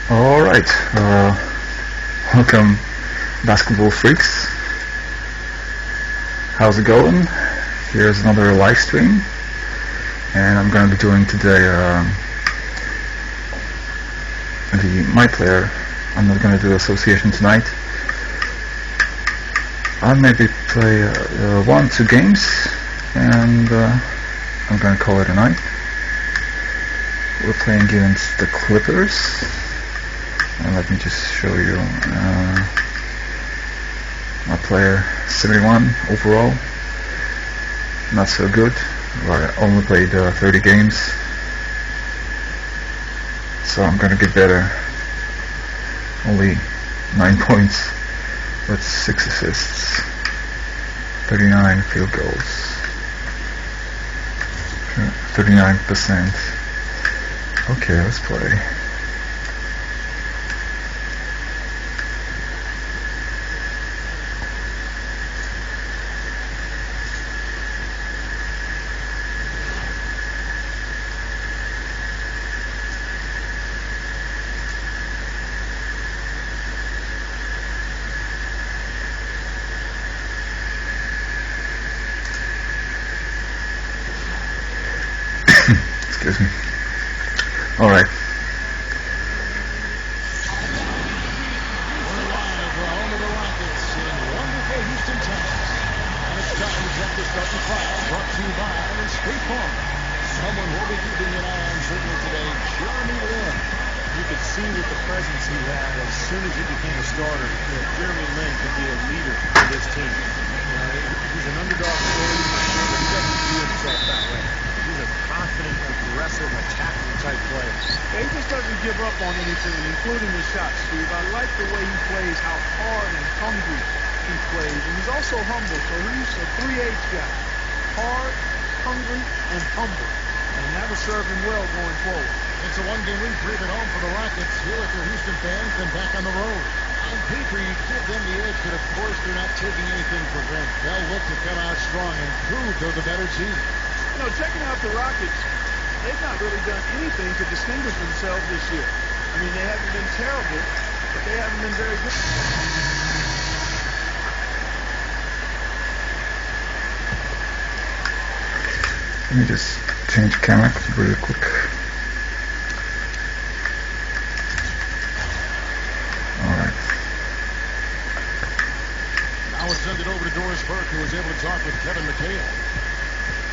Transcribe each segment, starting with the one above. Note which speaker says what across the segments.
Speaker 1: Alright, welcome basketball freaks. How's it going? Here's another live stream, and I'm gonna be doing today the My Player. I'm not gonna do association tonight. I'll maybe play 1-2 games, and I'm gonna call it a night. We're playing against the Clippers. And let me just show you my player, 71 overall. Not so good. I only played 30 games, so I'm gonna get better. Only 9 points with 6 assists, 39 field goals, 39%. Okay, let's play. Excuse me. Alright.
Speaker 2: We're live. We're home of the Rockets in wonderful Houston, Texas. And it's time to check the starting five, brought to you by State Farm. Someone will be keeping an eye on certainly today, Jeremy Lin.
Speaker 3: You could see with the presence he had as soon as he became a starter that Jeremy Lin could be a leader for this team. He's an underdog story, but he doesn't view himself that way. He's a confident, aggressive, attacking type player.
Speaker 4: He just doesn't give up on anything, including his shots, Steve. I like the way he plays, how hard and hungry he plays. And he's also humble, so he's a 3H guy. Hard, hungry, and humble. And that will serve him well going forward.
Speaker 2: It's a one-game reprieve at home for the Rockets. Here with their Houston fans, then back on the road. On paper, you give them the edge, but of course they're not taking anything for granted. They'll look to come out strong and prove they're the better team.
Speaker 4: You know, checking out the Rockets, they've not really done anything to distinguish themselves this year. I mean, they haven't been terrible, but they haven't been very good.
Speaker 1: Let me just change camera really quick. Alright.
Speaker 2: Now we'll send it over to Doris Burke, who was able to talk with Kevin McHale.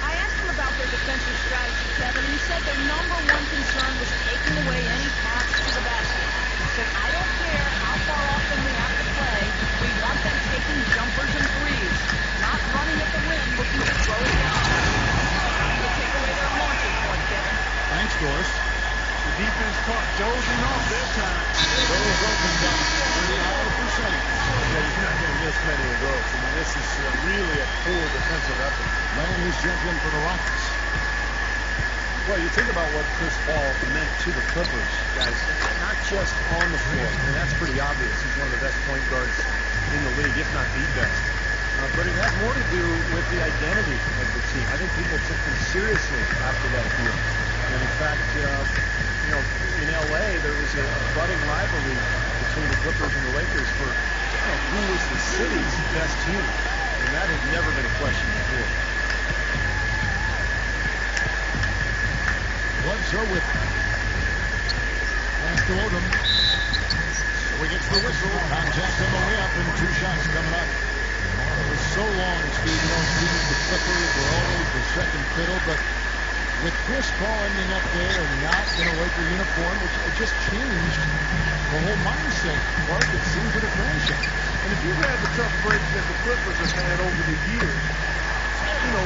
Speaker 5: I asked him about their defensive strategy, Kevin, and he said their number one concern was taking away any paths to the basket. He said, I don't care how far off them we have to play. We want them taking jumpers and threes, not running at the rim looking to throw it down. Trying to take away their launching point, Kevin.
Speaker 2: Thanks, Doris.
Speaker 4: The defense caught dozing off their time.
Speaker 2: Those opened up 39%.
Speaker 3: Yeah, you're not going to miss many of those. I mean, this is really a poor defensive effort.
Speaker 2: Man who's champion for the Rockets.
Speaker 3: Well, you think about what Chris Paul meant to the Clippers, guys, not just on the floor, and that's pretty obvious. He's one of the best point guards in the league, if not the best. But it has more to do with the identity of the team. I think people took them seriously after that deal. And in fact, in L.A., there was a budding rivalry between the Clippers and the Lakers for who was the city's best team. And that had never been a question before.
Speaker 2: Bledsoe with pass to Odom. So he gets the whistle. Contact on the way up and 2 shots coming up. For so long, Steve, the Clippers were always the second fiddle, but with Chris Paul ending up there and not in a Laker uniform, it just changed the whole mindset. Mark, it seems to the franchise.
Speaker 4: And if you've had the tough breaks that the Clippers have had over the years,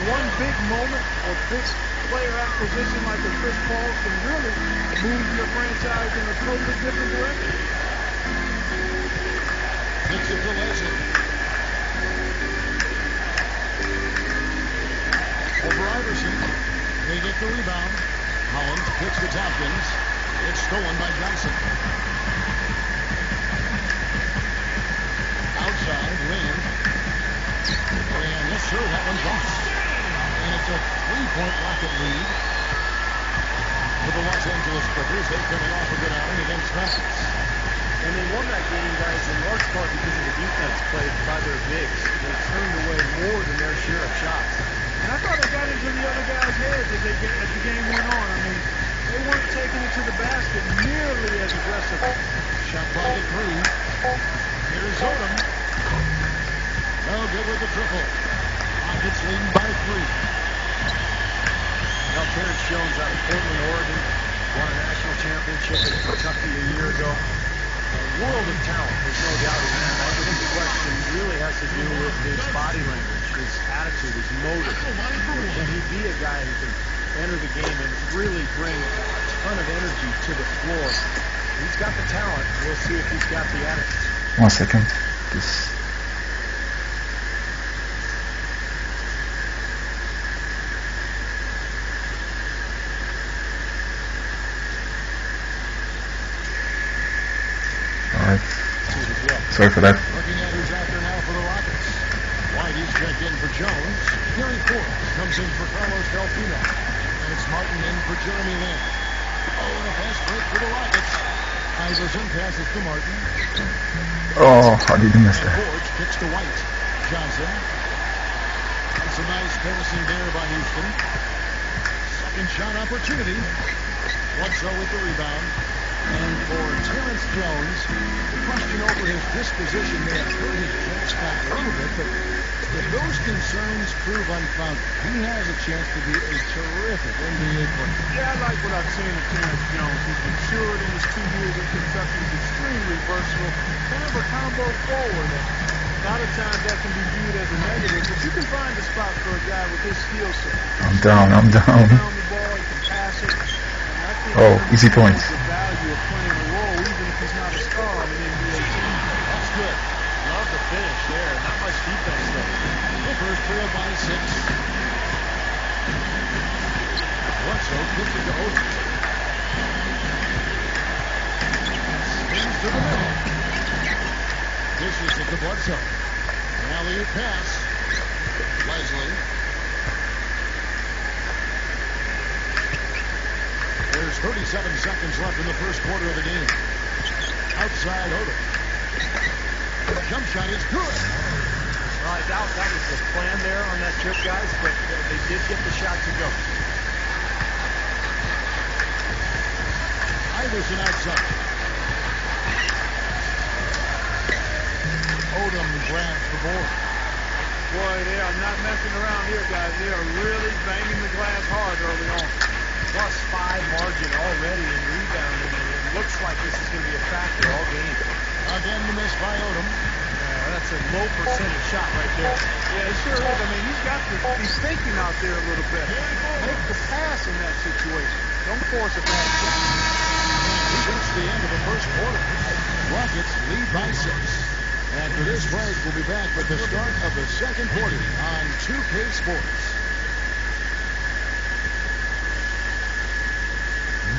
Speaker 4: one big moment or big player acquisition like a Chris Paul can really move your franchise in a totally different direction.
Speaker 2: Takes it to Leslie. Over Iverson. They get the rebound. Holland kicks to Tompkins. It's stolen by Johnson. Outside, Lin. And yes, sir, that one's off. And it's a 3-point Rocket lead. for the Los Angeles Clippers. They're coming off a good outing against Memphis.
Speaker 3: And they won that game, guys, in large part because of the defense played by their bigs. They turned away more than their share of shots.
Speaker 4: And I thought it got into the other guys' heads as the game went on. I mean, they weren't taking it to the basket nearly as aggressively.
Speaker 2: Shot clock at 3. Here's Odom. No good with the triple. Rockets leading by 3.
Speaker 3: Now, Terrence Jones out of Portland, Oregon, won a national championship in Kentucky a year ago. A world of talent, there's no doubt in that. I think the question really has to do with his body language, his attitude, his motive. Can he be a guy who can enter the game and really bring a ton of energy to the floor? He's got the talent. We'll see if he's got the attitude.
Speaker 1: 1 second. This. Alright. Sorry for that.
Speaker 2: Looking at who's out there now for the Rockets. Whitey's checked in for Jones. Gary Forbes comes in for Carlos Delfino. And it's Martin in for Jeremy Lin. Oh, and a fast break for the Rockets. Iverson passes to Martin.
Speaker 1: Oh, how did you miss
Speaker 2: And
Speaker 1: that?
Speaker 2: Forbes kicks to White. Johnson. That's a nice passing there by Houston. Second shot opportunity. Bledsoe with the rebound. And for Terrence Jones, the question over his disposition may have hurt his chance back a little bit, but if those concerns prove unfounded, he has a chance to be a terrific NBA player.
Speaker 4: Yeah, I like what I've seen of Terrence Jones. He's matured in his 2 years in Kentucky. He's extremely versatile. Kind of a combo forward. A lot of times that can be viewed as a negative, but you can find a spot for a guy with his skill set.
Speaker 1: I'm down.
Speaker 4: Down the ball, he can pass it. And I think
Speaker 1: Oh, easy points.
Speaker 4: the value of playing a role, even if he's not a star on an NBA team.
Speaker 2: That's good.
Speaker 3: Love the finish there. Not much defense, though.
Speaker 2: Clippers trail by 6. Bledsoe kicks it to Odom. Spins to the middle. Dishes it to Bledsoe. An alley-oop pass. Leslie. There's 37 seconds left in the first quarter of the game. Outside Odom. Jump shot is good.
Speaker 3: Well, I doubt that was the plan there on that trip, guys, but they did get the shot to go.
Speaker 2: Iverson outside. Odom grabs the board.
Speaker 4: Boy, they are not messing around here, guys. They are really banging the glass hard early on.
Speaker 3: +5 margin already in rebounding, and it looks like this is going to be a factor all game.
Speaker 2: Again, the miss by Odom.
Speaker 3: That's a low percentage shot right there.
Speaker 4: Yeah, it sure is. I mean, he's thinking out there a little bit. Make the pass in that situation. Don't force a bad shot.
Speaker 2: We reached the end of the first quarter. Rockets lead by 6. After this break, we'll be back with the start of the second quarter on 2K Sports.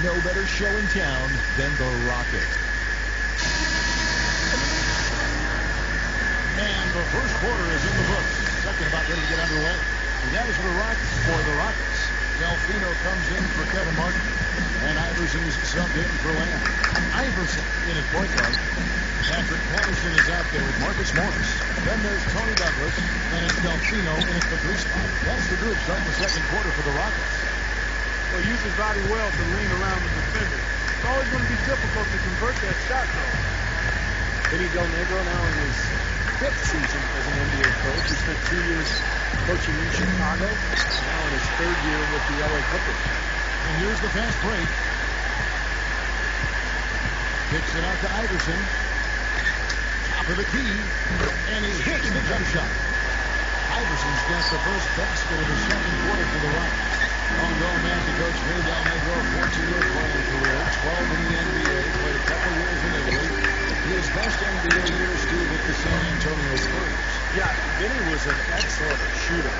Speaker 2: No better show in town than the Rocket. And the first quarter is in the books. Second about ready to get underway. The guys for the Rockets. Delfino comes in for Kevin Martin. And Iverson's subbed in for Lamb. Iverson in at point guard. Patrick Patterson is out there with Marcus Morris. Then there's Tony Douglas. And it's Delfino in at the 3 spot. That's the group starting the second quarter for the Rockets.
Speaker 4: Well, use his body well to ring around the defender. It's always going to be difficult to convert that shot, though.
Speaker 3: Vinny Del Negro now in his 5th season as an NBA coach. He spent 2 years coaching in Chicago. Now in his 3rd year with the LA Clippers.
Speaker 2: And here's the fast break. Kicks it out to Iverson. Top of the key. And he hits the jump shot. Iverson's got the first basket of the second quarter for the Rockets. Ongoing man to coach Vinny Del Negro, 14-year playing career, 12 in the NBA, played a couple years in Italy. His best NBA years, too, with the San Antonio Spurs.
Speaker 3: Yeah, Vinny was an excellent shooter,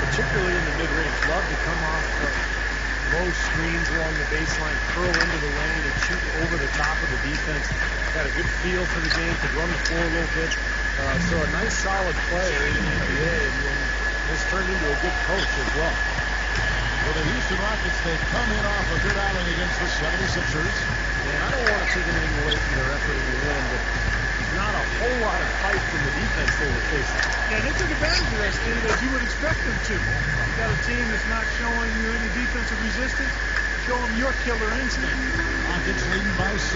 Speaker 3: particularly in the mid-range. Loved to come off low screens along the baseline, curl into the lane, and shoot over the top of the defense. Had a good feel for the game, could run the floor a little bit. So a nice, solid player in the NBA, and has turned into a good coach as well.
Speaker 2: For the Houston Rockets, they come in off a good outing against the 76ers.
Speaker 3: Yeah, I don't want to take anything away from their effort in the win, but not a whole lot of fight from the defense they were facing.
Speaker 4: Yeah, they took advantage of that, Steve, as you would expect them to. You got a team that's not showing you any defensive resistance. Show them your killer instinct.
Speaker 2: Rockets leading by 6.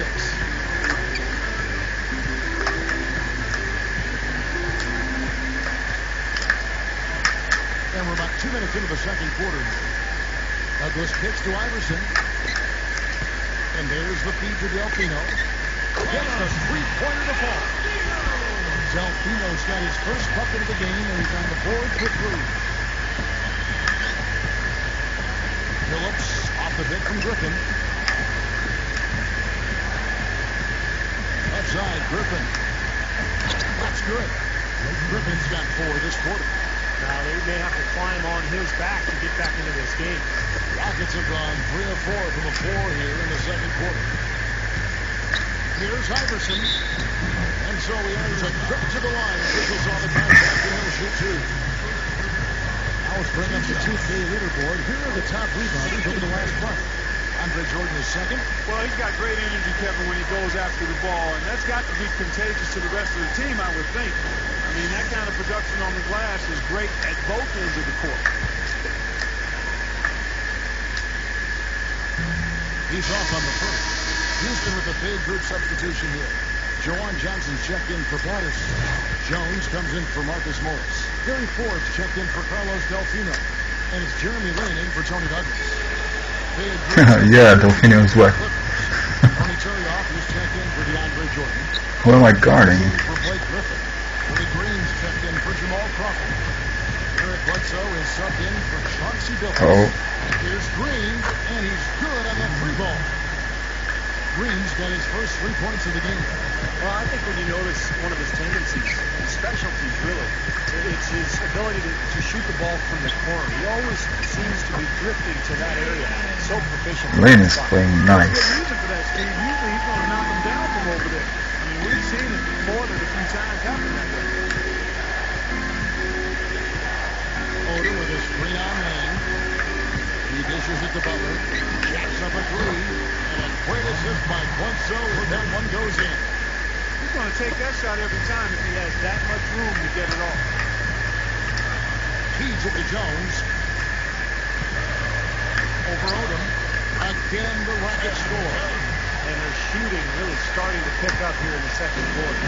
Speaker 2: And we're about 2 minutes into the second quarter. Douglas kicks to Iverson. And there's the feed to Delfino. Gets the three-pointer to fall. Delfino's got his first bucket of the game, and he's on the board for 3. Phillips off the hit from Griffin. Left side, Griffin. That's good. Griffin's got 4 this quarter.
Speaker 3: Now they may have to climb on his back to get back into this game.
Speaker 2: Rockets have gone 3 of 4 from the floor here in the second quarter. Here's Iverson. And so he earns a trip to the line. Officials on the contact, and he'll shoot 2. Now let's bring up the 2K leaderboard. Here are the top rebounders over the last month. Andre Jordan is second.
Speaker 4: Well, he's got great energy, Kevin, when he goes after the ball, and that's got to be contagious to the rest of the team, I would think. I mean, that kind of production on the glass is great at both ends of the court.
Speaker 2: He's off on the first. Houston with a big group substitution here. Jawan Johnson's checked in for Patterson. Jones comes in for Marcus Morris. Gary Ford's checked in for Carlos Delfino. And it's Jeremy Lin in for Tony Douglas.
Speaker 1: Yeah, Delfino's wet.
Speaker 2: Tony Turioff is checked in for DeAndre Jordan.
Speaker 1: What am I guarding?
Speaker 2: For Blake Griffin. Willie Green's checked in for Jamal Crawford. Eric Bledsoe is subbed in for Chauncey Billups.
Speaker 1: Oh.
Speaker 2: Here's Green, and he's good on the 3 ball. Green's got his first 3 points of the game.
Speaker 3: Well, I think when you notice one of his tendencies, his specialties really, it's his ability to shoot the ball from the corner. He always seems to be drifting to that area. So proficient.
Speaker 1: Lin is playing nice.
Speaker 4: Good reason for that, Steve. Usually he's going to knock him down from over there. I mean, we've seen it more than a few times happen that way.
Speaker 2: Oda with a screen on Lane. He dishes it to Butler. Jacks up a 3. And a great assist by Bledsoe, and that one goes in.
Speaker 4: He's going to take that shot every time if he has that much room to get it off.
Speaker 2: Feeds it to Jones. Over Odom. Again, the Rockets score.
Speaker 3: And their shooting really starting to pick up here in the second quarter.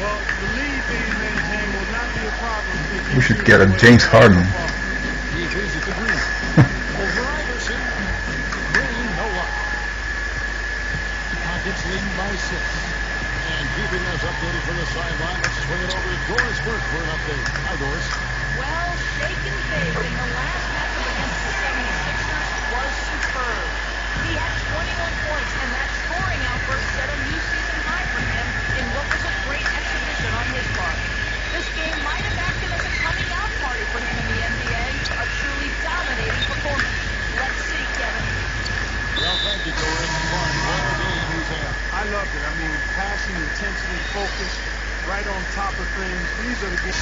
Speaker 4: Well, the lead being maintained will not be a problem.
Speaker 1: We should get a James Harden.
Speaker 2: He feeds it to Green. Over Iverson. Green, no luck. Rockets leading by 6. And keeping us updated from the sideline, let's swing it over to Doris Burke for an update. Hi, Doris.
Speaker 5: Well, shake and bake in the last matchup against the 76ers was superb. He had 21 points, and that scoring outburst set a new season high for him in what was a great exhibition on his part. This game might have acted as a coming out party for him in the NBA, a truly dominating performance. Let's see, Kevin.
Speaker 2: Well, thank you, Doris. Fun. What a game he's had.
Speaker 4: I loved it. I mean, passion, intensity, focus, right on top of things. These are the games.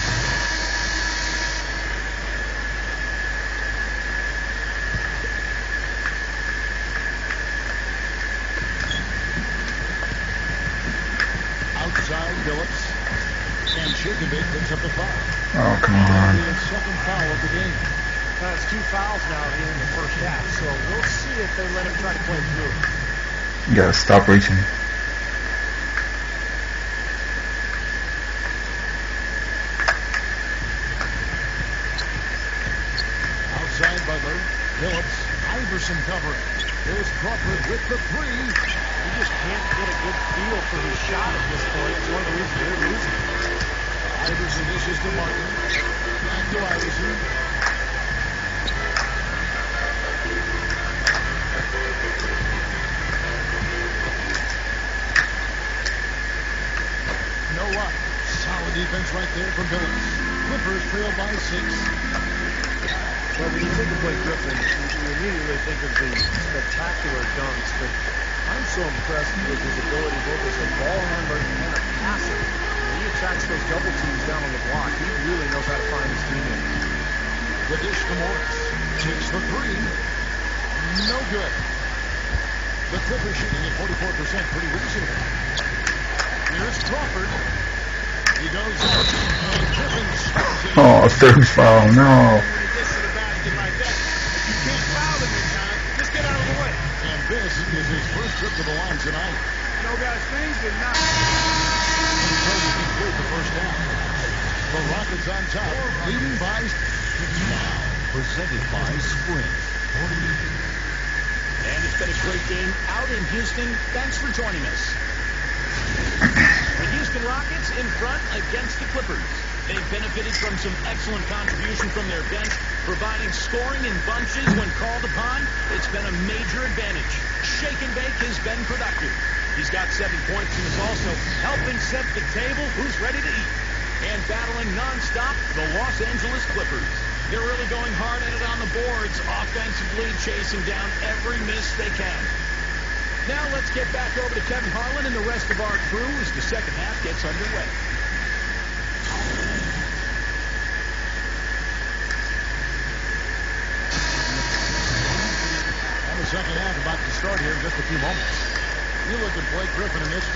Speaker 2: Outside, Billups. And Shakenbake picks up the foul.
Speaker 1: Oh, come on.
Speaker 2: His second foul of the game.
Speaker 3: That's 2 fouls now here in the first half, so we'll see if they let him try to play through.
Speaker 1: You gotta stop reaching.
Speaker 2: Outside Butler. Billups. Iverson covering. There's Crawford with the 3.
Speaker 3: He just can't get a good feel for his shot at this point. It's one of the reasons they're losing.
Speaker 2: Iverson dishes to Martin. Back to Iverson. No luck. Solid defense right there from Billups. Clippers trail by 6.
Speaker 3: Well, when you think of Blake Griffin, you immediately think of the spectacular dunks, but I'm so impressed with his ability both as a ball handler and a passer. When he attacks those double teams down on the block, he really knows how to find his teammates.
Speaker 2: The dish to Morris. Takes the 3. No good. The Clippers shooting at 44%, pretty reasonable. Here's Crawford. He goes up, and Griffin swings it.
Speaker 1: Oh, third foul, no.
Speaker 4: When it gets to the basket like that, if you can't foul him in time, just get out of the way.
Speaker 2: And this is his first trip to the line tonight.
Speaker 4: You know, guys, things did not.
Speaker 2: Until you conclude the first half. The Rockets on top, leading by now. Presented by Sprint.
Speaker 6: And it's been a great game out in Houston. Thanks for joining us. The Houston Rockets in front against the Clippers. They've benefited from some excellent contribution from their bench, providing scoring in bunches when called upon. It's been a major advantage. Shake and Bake has been productive. He's got 7 points and is also helping set the table. Who's ready to eat? And battling nonstop, the Los Angeles Clippers. They're really going hard at it on the boards, offensively chasing down every miss they can. Now let's get back over to Kevin Harlan and the rest of our crew as the second half gets underway.
Speaker 2: And the second half about to start here in just a few moments. You look at Blake Griffin in this.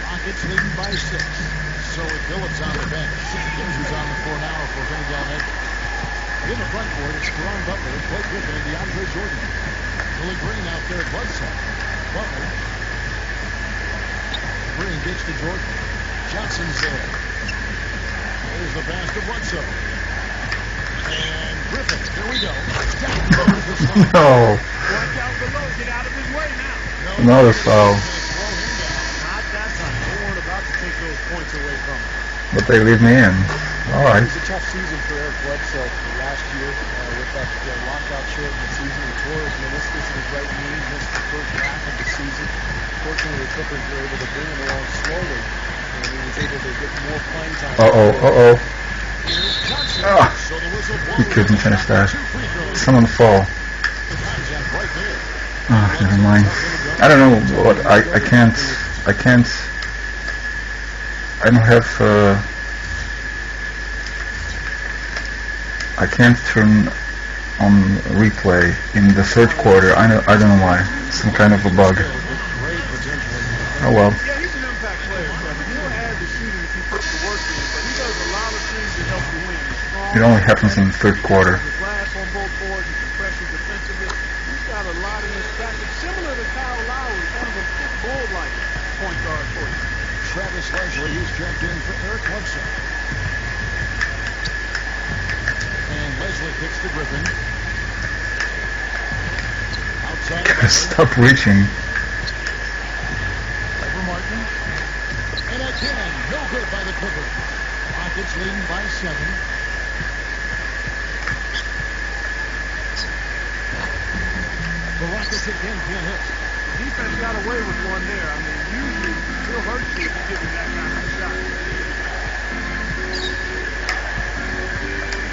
Speaker 2: Rockets leading by 6. So with Billups on the bench. Who's on the floor now for Vinny Galnett. In the front court, it's Caron Butler, Blake Griffin, and DeAndre Jordan. Willie Green out there at Bledsoe. Butler. Green gets to Jordan. Johnson's there. There's the pass to Bledsoe. And Griffin, here we go.
Speaker 1: No.
Speaker 4: Watch out below. Get out of his way now.
Speaker 1: Another foul.
Speaker 3: Not that time. They weren't about to take those points away from him.
Speaker 1: But they leave me in. All right.
Speaker 3: It was a tough season for Eric Bledsoe last year with that lockout shortened season. He tore his meniscus in his right knee, missed the first half of the season. Fortunately, the Clippers were able to bring him along slowly, and he was able to get more playing time.
Speaker 1: Ah, he couldn't finish that. Someone fall. Oh, never mind. I don't know what I can't. I don't have. I can't turn on replay in the third quarter. I don't know why. Some kind of a bug. Oh well.
Speaker 4: Yeah, he's an impact player, Kevin. He'll add the shooting if he puts the work in, but he does a lot of things to help you win. He's strong.
Speaker 1: It only happens in the third quarter.
Speaker 4: The glass on both boards, he can pressure defensively. He's got a lot in his package, similar to Kyle Lowry, kind of a big bull-like point guard for you.
Speaker 2: Travis Leslie, he's checked in for Eric Bledsoe. And Leslie kicks to Griffin. Outside.
Speaker 1: Stop reaching.
Speaker 2: For Martin. And again, no good by the Clippers. Rockets leading by 7. The Rockets again can't hit.
Speaker 4: The defense got away with one there. I mean, usually he'll hurt you if you give him that kind of a shot.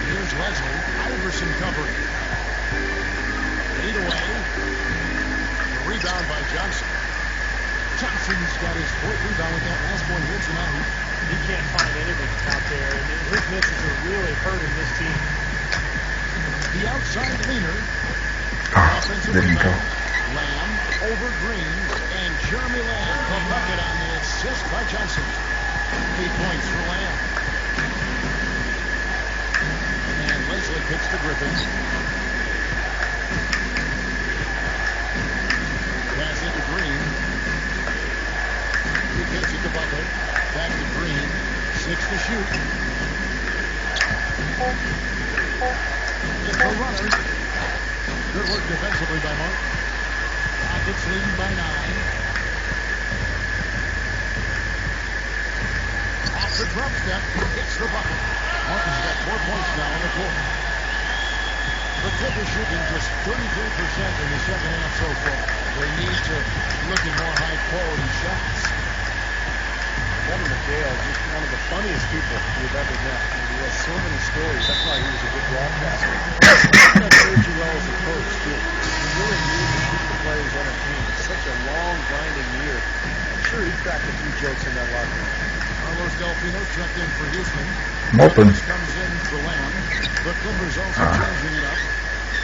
Speaker 2: Here's Leslie. Iverson covering. 8 away. The rebound by Johnson. Johnson's got his 4th rebound with that last one here tonight.
Speaker 3: He can't find anything out there, and his misses are really hurting this team.
Speaker 2: The outside leaner.
Speaker 1: Didn't go.
Speaker 2: Lamb over Green, and Jeremy Lamb the bucket on the assist by Johnson. 8 points for Lamb. And Leslie kicks to Griffin. Pass into Green. He gets it to Butler. Back to Green. 6 to shoot. It's a runner. Good work defensively by Mark. Rockets leading by 9. Off the drop step, hits the bucket. Martin's got 4 points now on the floor. The Clippers shooting just 33% in the second half so far. They need to look at more high-quality shots.
Speaker 3: Kevin McHale, just one of the funniest people we've ever met. And he has so many stories. That's why he was a good broadcaster. He served you well as a coach, too. He really knew to keep the players entertained. It's such a long, grinding year. I'm sure he cracked a few jokes in that locker room.
Speaker 4: Well, those
Speaker 2: checked in for Houston.
Speaker 1: I'm open.
Speaker 2: Comes in for Lamb. The Clippers also changing it up.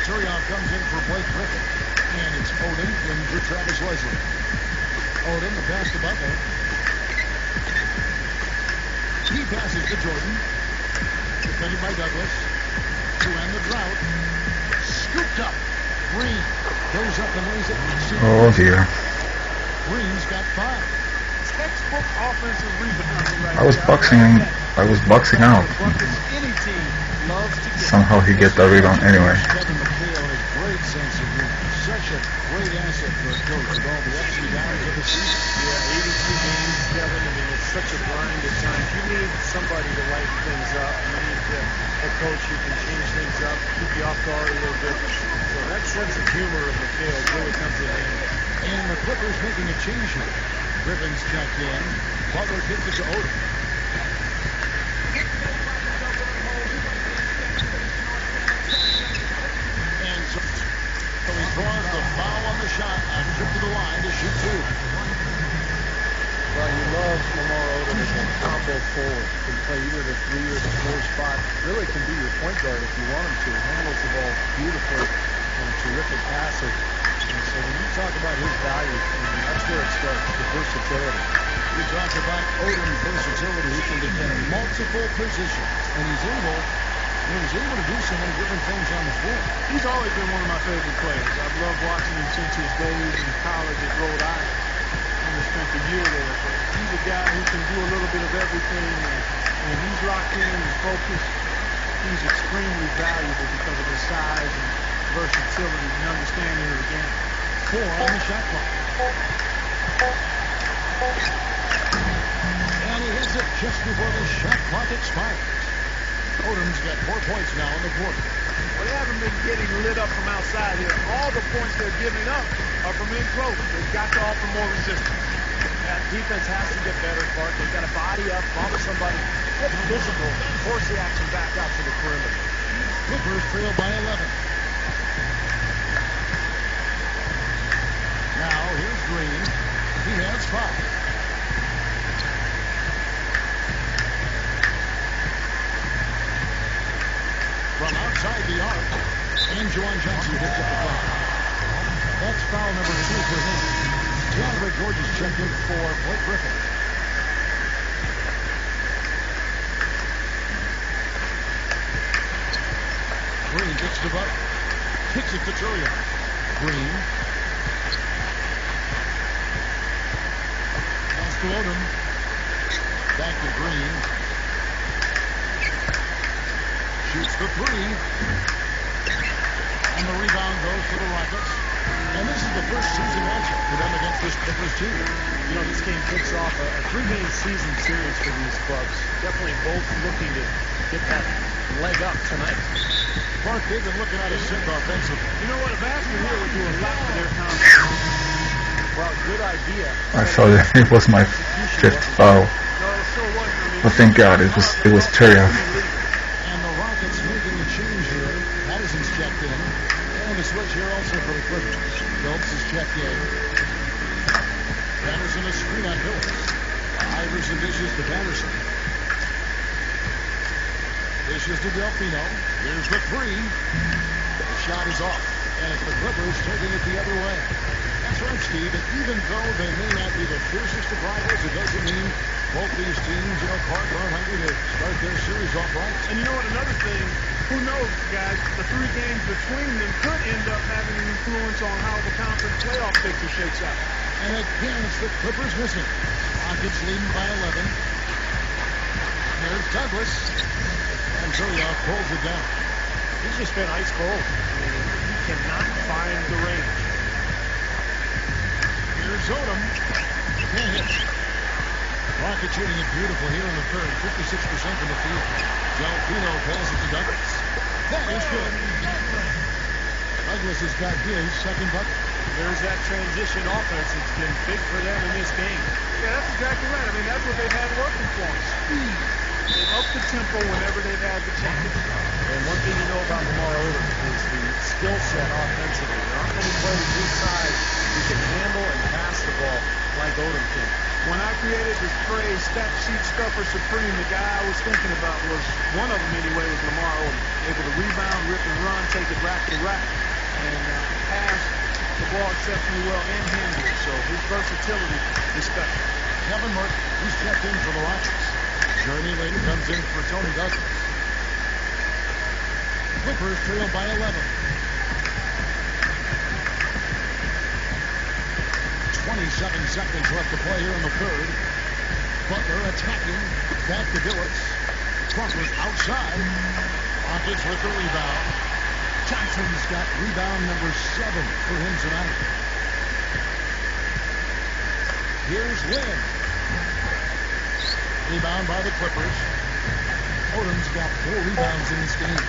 Speaker 2: Turioff comes in for Blake Griffin. And it's Odom in for Travis Leslie. Odom, the pass to Butler. He passes to Jordan. Defended by Douglas. To end the drought. Scooped up. Green goes up and lays it.
Speaker 1: Oh dear.
Speaker 2: Green's got 5.
Speaker 4: Textbook offensive rebounding right
Speaker 1: I was boxing out.
Speaker 4: Any team loves to get.
Speaker 1: Somehow he gets the rebound anyway.
Speaker 2: Kevin McHale has great sense of humor. Such a great asset for a coach with all the ups and downs of the season.
Speaker 3: Yeah, 82 games, Kevin. I mean, it's such a grind at times. You need somebody to lighten things up. You need a coach who can change things up, keep you off guard a little bit. So that sense of humor of McHale really comes in handy.
Speaker 2: And the Clippers making a change here. Griffin's checked in. Butler gives it to Odom. And so he draws the foul on the shot. A trip to the line to shoot 2.
Speaker 3: Well, you love Lamar Odom as a combo forward. Can play either the 3 or the 4 spot. Really can be your point guard if you want him to. Handles the ball beautifully and a terrific passer. And so when you talk about his value, I mean, that's where it starts, the versatility.
Speaker 2: We talk about Odom's versatility. He can defend multiple positions. And he's able to do so many different things on the floor.
Speaker 4: He's always been one of my favorite players. I've loved watching him since his days in college at Rhode Island. I spent a year there. But he's a guy who can do a little bit of everything. And when he's locked in and focused, he's extremely valuable because of his size and versatility and understanding of the game.
Speaker 2: 4 on the shot clock. And he hits it just before the shot clock expires. Odom's got 4 points now in the quarter.
Speaker 4: Well, they haven't been getting lit up from outside here. All the points they're giving up are from in close. They've got to offer more resistance.
Speaker 3: That defense has to get better, Clark. They've got to body up, bump somebody, get physical, force the action back out to the perimeter.
Speaker 2: Clippers trail by 11. Now, here's Green. He has 5. From outside the arc, and Juwan Johnson picks up the foul. That's foul number 2 for him. DeAndre George is checked in for Blake Griffin. Green gets to Butler. Kicks it to Turio. Green. Pass to Odom. Back to Green. Shoots the 3. And the rebound goes to the Rockets. And this is the first season matchup for them against this Clippers team.
Speaker 3: You know, this game kicks off a 3-game season series for these clubs. Definitely both looking to get that leg up tonight.
Speaker 2: Clark, they've been looking at a sink offensively.
Speaker 4: You know what? A basket here would do a lot for their confidence.
Speaker 3: Well, good idea.
Speaker 1: I thought it was my 5th foul.
Speaker 4: No, it still wasn't.
Speaker 1: But thank God it was Turioff.
Speaker 2: And the Rockets making a change here. Patterson's checked in. And a switch here also for the Clippers. Phillips is checked in. Patterson a screen on Phillips. Iverson dishes to Patterson. Dishes to Delfino. Here's the 3. The shot is off. And it's the Clippers taking it the other way. That's right, Steve. And even though they may not be the fiercest of rivals, it doesn't mean both these teams, Clark, are hungry to start their series off right.
Speaker 4: And you know what? Another thing, who knows, guys? The 3 games between them could end up having an influence on how the conference playoff picture shakes out.
Speaker 2: And again, it's the Clippers missing. Rockets leading by 11. There's Douglas. And Turioff pulls it down.
Speaker 3: He's just been ice cold. I mean, he cannot find the range.
Speaker 2: Here's Odom. Can't hit. Rockets shooting it beautiful here in the third. 56% from the field. Delfino passes to Douglas. That is good. Douglas has got his second bucket.
Speaker 3: There's that transition offense. It's been big for them in this game.
Speaker 4: Yeah, that's exactly right. I mean, that's what they've had working for them. Speed. They up the tempo whenever they've had the chance.
Speaker 3: And one thing you know about Lamar Odom is the skill set offensively. There aren't many players his size who can handle and pass the ball like Odom can.
Speaker 4: When I created this phrase, stat sheet stuffer supreme, the guy I was thinking about was, one of them anyway, was Lamar Odom. Able to rebound, rip and run, take it rack to rack, and pass the ball exceptionally well and handle it. So his versatility is special.
Speaker 2: Kevin Murphy, he's checked in for the Rockets. Jeremy Lin comes in for Tony Douglas. Clippers trail by 11. 27 seconds left to play here in the third. Butler attacking. Back to Billups. Crawford outside. Rockets with the rebound. Johnson's got rebound number 7 for him tonight. Here's Lin. Rebound by the Clippers. Odom's got 4 rebounds in this game.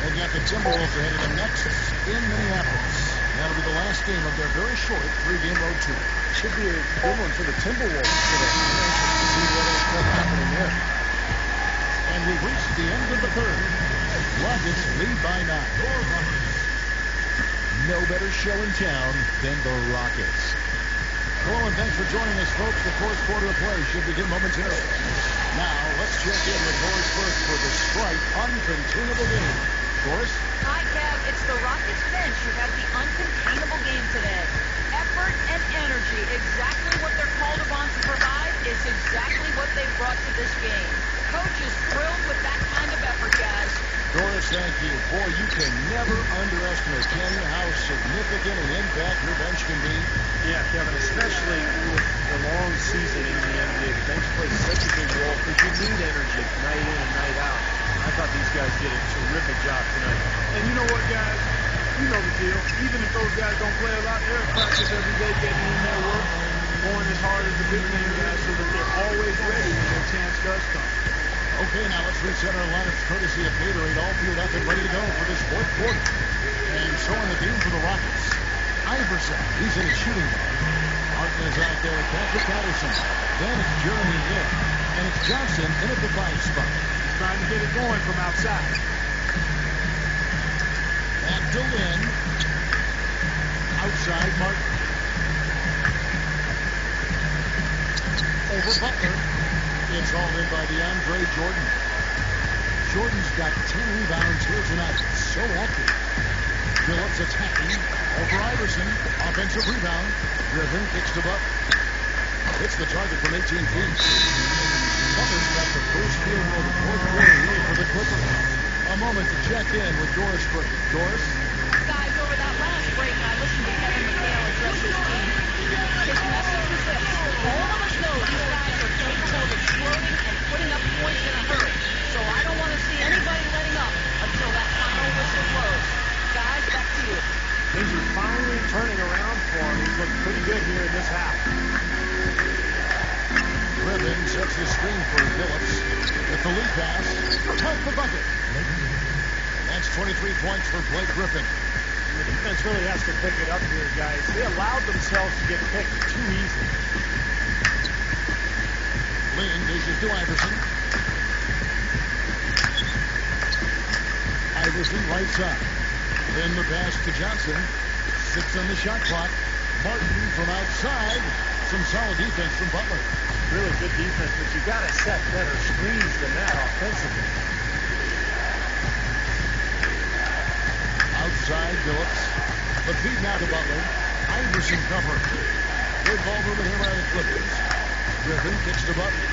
Speaker 2: They've got the Timberwolves ahead of the Nexus in Minneapolis. That'll be the last game of their very short 3-game road tour.
Speaker 3: Should be a good one for the Timberwolves today. I'm anxious to see what's happening there.
Speaker 2: And we've reached the end of the third. Rockets lead by 9. No better show in town than the Rockets. Hello and thanks for joining us, folks. The fourth quarter of play should begin momentarily. Now, let's check in with Doris first for the Sprite Uncontainable Game. Doris?
Speaker 5: Hi, Kev. It's the Rockets bench who have the uncontainable game today. Effort and energy, exactly what they're called upon to provide, is exactly what they've brought to this game. Coach is thrilled with that kind of effort, guys.
Speaker 2: Doris, thank you. Boy, you can never underestimate, can you, how significant an impact your bench can be?
Speaker 3: Yeah, Kevin, especially with the long season in the NBA. The bench plays such a big role because you need energy night in and night out. I thought these guys did a terrific job tonight.
Speaker 4: And you know what, guys? You know the deal. Even if those guys don't play a lot, they're at practice every day getting in their work, going as hard as the big name guys so that they're always ready when their chance does come.
Speaker 2: Okay, now let's reset our lineups courtesy of Gatorade, all fueled up and ready to go for this fourth quarter. And so in the game for the Rockets, Iverson, he's in his shooting guard. Martin is out there with Patrick Patterson. Then it's Jeremy Lin. And it's Johnson in at the 5 spot.
Speaker 4: He's trying to get it going from outside.
Speaker 2: Back to Lin. Outside, Martin. Over Butler. It's all in by DeAndre Jordan. Jordan's got 10 rebounds here tonight. So active. Billups attacking. Over Iverson. Offensive rebound. Griffin kicks to Butler. Hits the target from 18 feet. Butler's got the first field goal of the fourth quarter here for the Clippers. A moment to check in with Doris Burke. Doris?
Speaker 5: Guys, over that last break, I listened to Kevin McHale address his team. His message was this: all of us know these guys are capable of exploding and putting up points in a hurry. So I don't want to see anybody letting up until that final whistle blows. Guys, back to you.
Speaker 3: Things are finally turning around for him. He's looked pretty good here in this half.
Speaker 2: Griffin sets the screen for Billups. With the lead pass, count the bucket. That's 23 points for Blake Griffin.
Speaker 3: And the defense really has to pick it up here, guys. They allowed themselves to get picked too easy.
Speaker 2: Lin dishes to Iverson. Iverson right side. Then the pass to Johnson. 6 on the shot clock. Martin from outside. Some solid defense from Butler.
Speaker 3: Really good defense, but you got to set better screens than that offensively.
Speaker 2: Outside, Billups. The feed now to Butler. Iverson covering. Good ball movement here by the Clippers. Griffin kicks to Butler.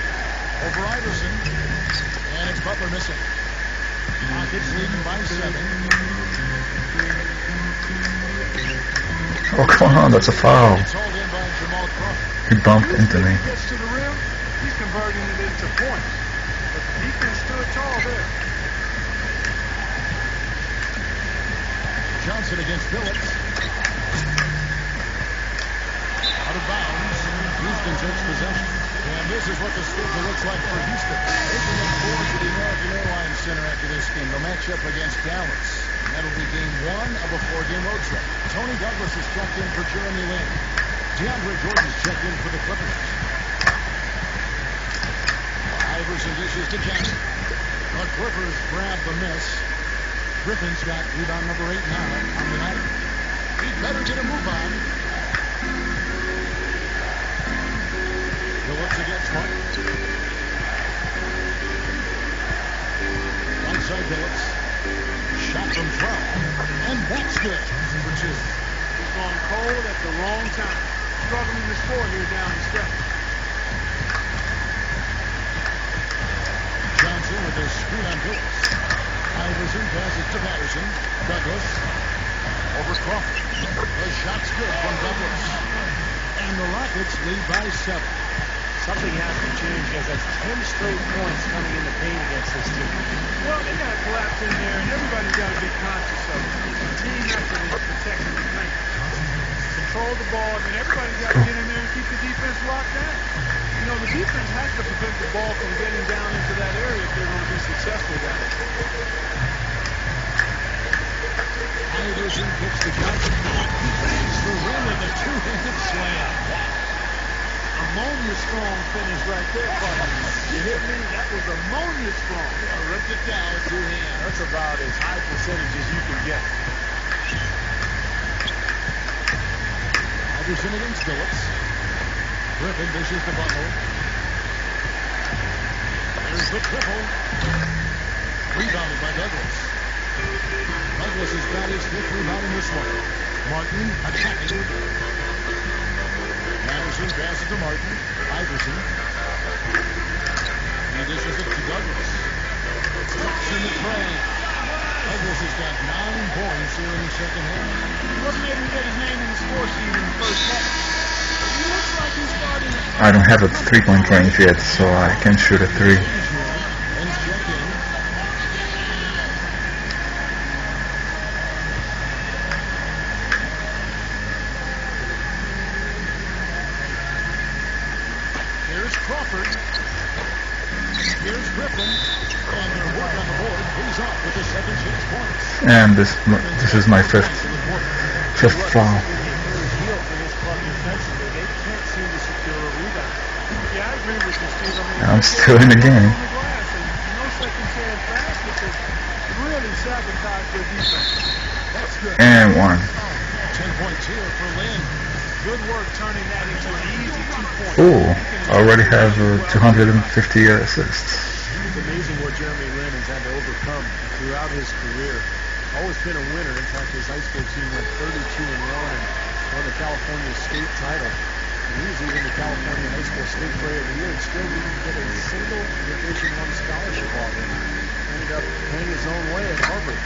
Speaker 2: Over Iverson. And it's Butler missing. Rockets leading by 7.
Speaker 1: Oh, come on, that's a foul.
Speaker 2: It's hauled in by Jamal Crawford.
Speaker 1: He bumped into me.
Speaker 4: He gets to the rim, he's converting it into points. But the defense stood tall there.
Speaker 2: Johnson against Billups. Out of bounds. Houston takes possession. And this is what the schedule looks like for Houston. They can look forward to the American Airlines Center after this game. They'll match up against Dallas. That'll be game 1 of a 4-game road trip. Tony Douglas is checked in for Jeremy Lin. DeAndre Jordan's checked in for the Clippers. Iverson dishes to Johnson. The Clippers grab the miss. Griffin's got rebound number 8 now on the night. He'd better get a move on. Billups against Martin. Onside Billups. Shot from 12. And that's good for 2.
Speaker 4: He's gone cold at the wrong time. Struggling to score here down the stretch.
Speaker 2: Johnson with a screen on Billups. Iverson passes to Patterson. Douglas over Crawford. The shot's good from Douglas. And the Rockets lead by 7.
Speaker 3: Something has to change because that's 10 straight points coming in the paint against this team.
Speaker 4: Well, they got to collapse in there, and everybody's got to be conscious of it. The team effort is protecting the paint. Control the ball, and then everybody's got to get in there and keep the defense locked down. You know, the defense has to prevent the ball from getting down into that area if they're going to be successful down there.
Speaker 2: Iverson kicks to Johnson. He bangs the rim with a two-handed slam.
Speaker 4: Ammonia strong finish right there, partner. You hit me? That was ammonia strong.
Speaker 2: Ripped it down with 2 hands.
Speaker 3: That's about as high percentage as you can get.
Speaker 2: Iverson against Billups. Griffin dishes to Butler. There's the triple. Rebounded by Douglas. Douglas has got his 5th rebound in this one. Martin attacking. Patterson passes to Martin. Iverson. He dishes it to Douglas. Drops in the tray. Douglas has got 9 points here in the second half.
Speaker 4: He wasn't able to get his name in the score sheet in the first half. He looks like he's starting to...
Speaker 1: I don't have a 3-point range yet, so I can shoot a 3.
Speaker 2: Let's check in. Here's Crawford. Here's Griffin. And their work on the board pays off with the second chance points.
Speaker 1: And this is my fifth foul.
Speaker 4: Yeah, I agree with you, Steve. I mean,
Speaker 1: I'm still in the game.
Speaker 4: No second chance baskets have really sabotaged their defense.
Speaker 2: That's good.
Speaker 1: And 1.
Speaker 2: 10 points here for Lynn.
Speaker 4: Good work turning that into an easy 2 points.
Speaker 1: Ooh, I already have 250 assists.
Speaker 3: It's amazing what Jeremy Lin has had to overcome throughout his career. Always been a winner. In fact, his high school team went 32-1 and won the California state title. And he was even the California High School State Player of the Year and still didn't get a single Division I scholarship offer. Ended up paying his own way at Harvard.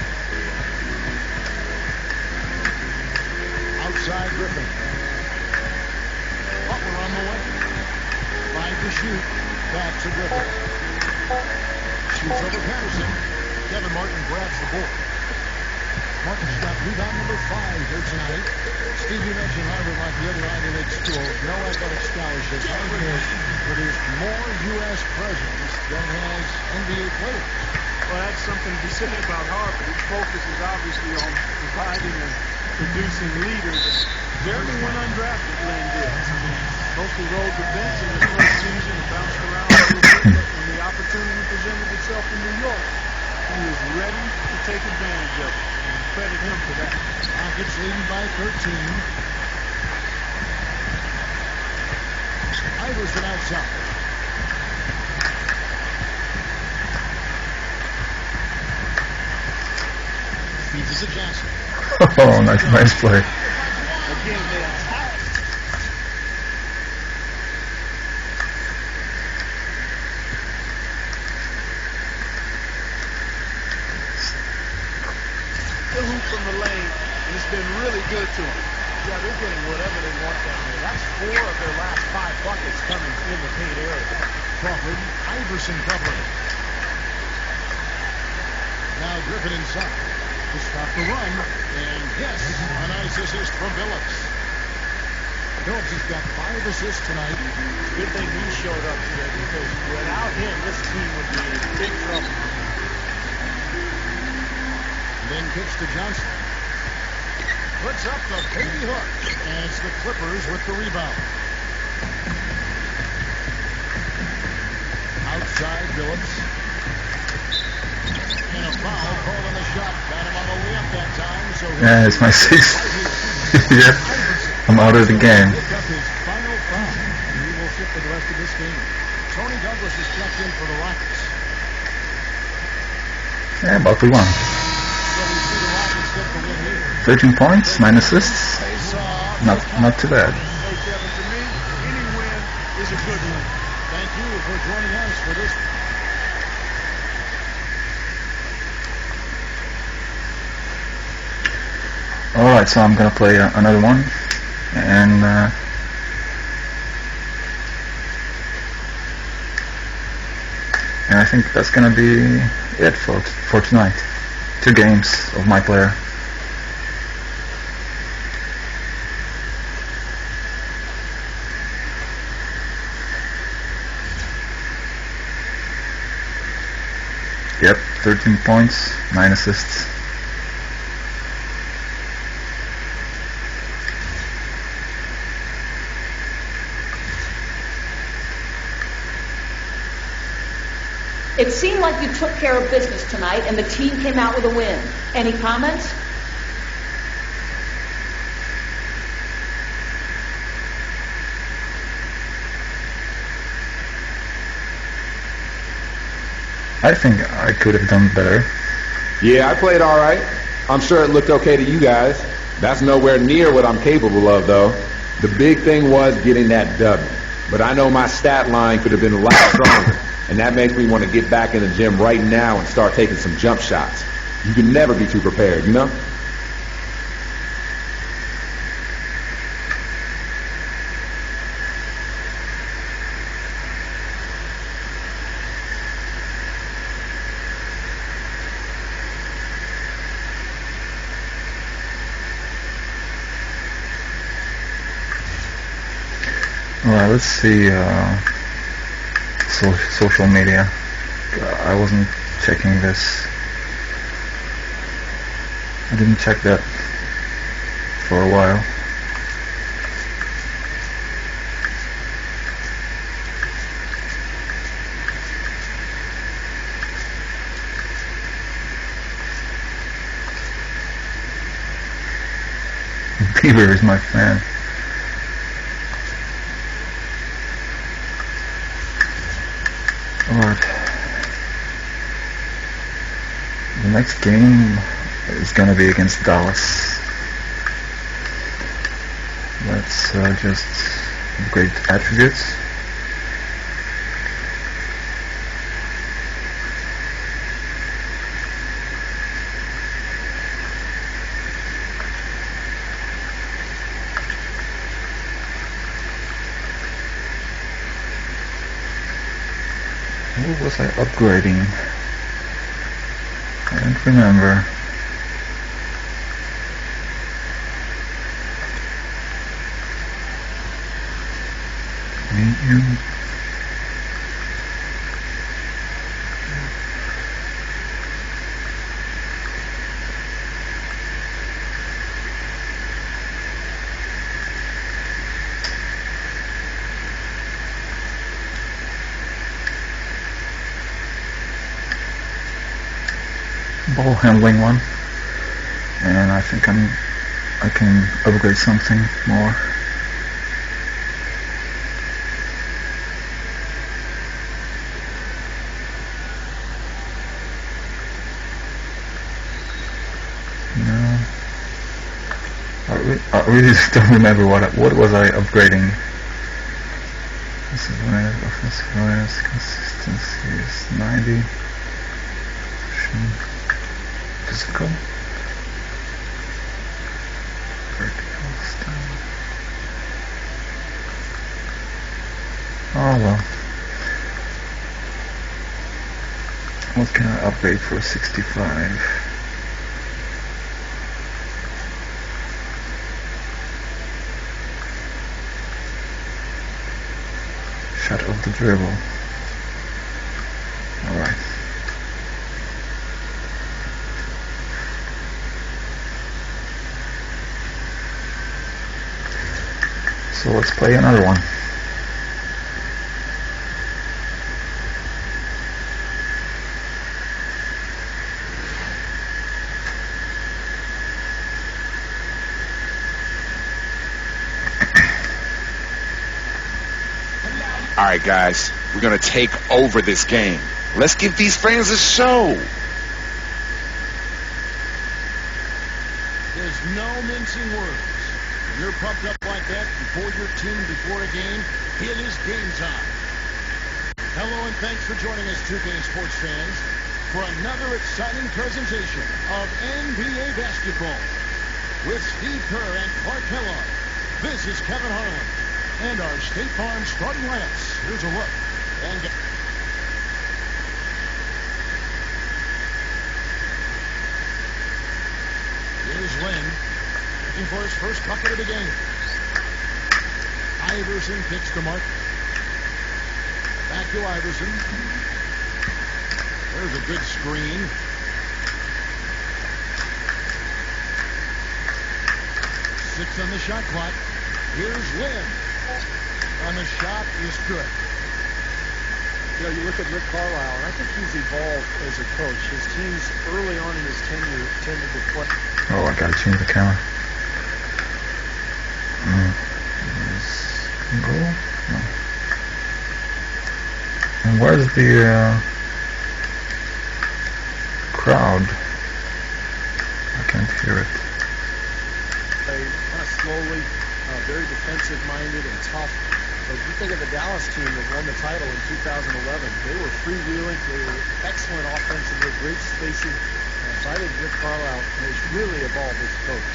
Speaker 2: Outside Griffin. Butler on the way. 5 to shoot. Back to Griffin. Shoots over Patterson. Kevin Martin grabs the board. Martin's got rebound number 5 here tonight. Steve, you mentioned Harvard, like the other Ivy League schools, no athletic scholarships. Harvard has produced more U.S. presidents than has NBA players.
Speaker 4: Well, that's something to be said about Harvard. Its focus is obviously on providing and producing leaders. Jeremy went undrafted, Lynn did. Mostly rode the bench in his first season and bounced around a little bit. But when the opportunity presented itself in New York, he was ready to take advantage of it. And credit him for that.
Speaker 2: Rockets leading by 13. Iverson outside. Feeds it to Johnson.
Speaker 1: Oh, nice play.
Speaker 4: Again, they attack. The hoop from the lane, and it's been really good to them.
Speaker 3: Yeah, they're getting whatever they want down there. That's 4 of their last 5 buckets coming in the paint area.
Speaker 2: Crawford, Iverson covering. Now Griffin inside to stop the run. And yes, a nice assist from Billups. Billups has got 5 assists tonight.
Speaker 3: Good thing he showed up here because without him, this team would be in big trouble.
Speaker 2: Then kicks to Johnson. Puts up the baby hook. And it's the Clippers with the rebound. Outside Billups. And a foul called on the shot. Got him on the layup that time. So
Speaker 1: Yeah, it's my 6th. Yeah, I'm out of the game.
Speaker 2: Picked up his final foul. And he will sit for the rest of this game.
Speaker 1: Yeah, but we won.
Speaker 2: So we see the Rockets get the win here.
Speaker 1: 13 points, 9 assists. Not too bad.
Speaker 4: Hey, Kevin, to me, any win is a good win.
Speaker 2: Thank you for joining us for this.
Speaker 1: Alright, so I'm gonna play another one, and I think that's gonna be it for tonight. 2 games of my player. Yep, 13 points, 9 assists.
Speaker 5: It seemed like you took care of business tonight, and the team came out with a win. Any comments?
Speaker 1: I think I could have done better.
Speaker 7: Yeah, I played all right. I'm sure it looked okay to you guys. That's nowhere near what I'm capable of, though. The big thing was getting that W. But I know my stat line could have been a lot stronger, and that makes me want to get back in the gym right now and start taking some jump shots. You can never be too prepared, you know?
Speaker 1: Alright, let's see social media. I wasn't checking this. I didn't check that for a while. Beaver is my fan. Alright. The next game is gonna be against Dallas. Let's just upgrade attributes. What was I upgrading? I don't remember. Medium. Ball handling one, and I think I can upgrade something more. No, I really don't remember what was I upgrading. Offensive awareness, consistency is 90. Physical. Vertical style. Oh well. What can I upgrade for 65? Shot of the dribble. Alright. So let's play another one.
Speaker 8: All right, guys, we're going to take over this game. Let's give these fans a show.
Speaker 2: is no mincing words. When you're pumped up like that before your team, before a game, it is game time. Hello and thanks for joining us, 2K Sports fans, for another exciting presentation of NBA basketball. With Steve Kerr and Clark Kellogg, this is Kevin Harlan. And our State Farm starting lineups. Here's a look. And here's Lynn, looking for his first bucket of the game. Iverson picks the mark. Back to Iverson. There's a good screen. Six on the shot clock. Here's Lynn. And the shot is good.
Speaker 3: You know, you look at Rick Carlisle, and I think he's evolved as a coach. His teams early on in his tenure tended to play.
Speaker 1: Oh, I gotta change the camera. Go? No. And where's the crowd? I can't hear it.
Speaker 3: Play kind of slowly, very defensive-minded and tough. But you think of the Dallas team that won the title in 2011. They were freewheeling. They were excellent offensively, great spacing. So I think Rick Carlisle has really evolved as a coach.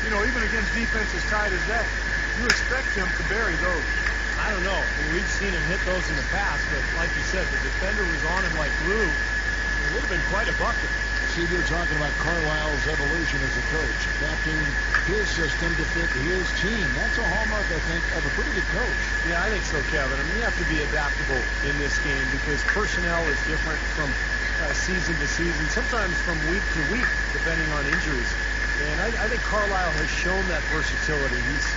Speaker 4: You know, even against defense as tight as that, you expect him to bury those.
Speaker 3: I don't know. I mean, we've seen him hit those in the past, but like you said, the defender was on him like glue. It would have been quite a bucket.
Speaker 2: Steve, you're talking about Carlisle's evolution as a coach, adapting his system to fit his team. That's a hallmark, I think, of a pretty good coach.
Speaker 3: Yeah, I think so, Kevin. I mean, you have to be adaptable in this game because personnel is different from season to season, sometimes from week to week, depending on injuries. And I think Carlisle has shown that versatility. He's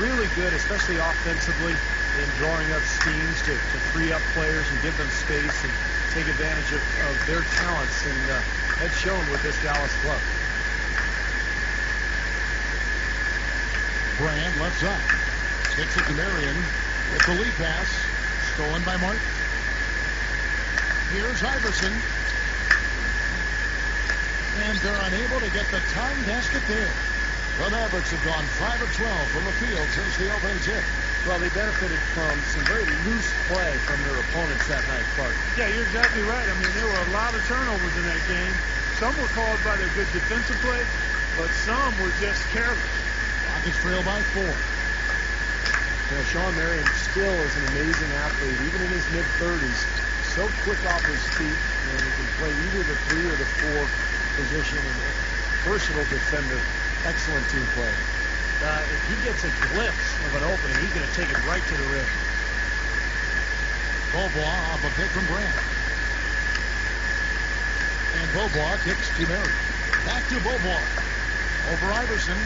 Speaker 3: really good, especially offensively, in drawing up schemes to free up players and give them space and take advantage of their talents. And that's shown with this Dallas club.
Speaker 2: Brand left side. Kicks it to Marion with the lead pass. Stolen by Mark. Here's Iverson. And they're unable to get the time basket there. The Mavericks have gone 5 of 12 from the field since the opening tip.
Speaker 3: Well, they benefited from some very loose play from their opponents that night, Clark.
Speaker 4: Yeah, you're exactly right. I mean, there were a lot of turnovers in that game. Some were caused by their good defensive play, but some were just careless.
Speaker 2: Rockets trail by 4.
Speaker 3: You know, Sean Marion still is an amazing athlete, even in his mid-30s. So quick off his feet, and he can play either the 3 or the 4 position. And versatile defender, excellent team play. If he gets a glimpse of an opening, he's going to take it right to the rim.
Speaker 2: Beaubois off a pick from Grant. And Beaubois kicks to Marion. Back to Beaubois. Over Iverson.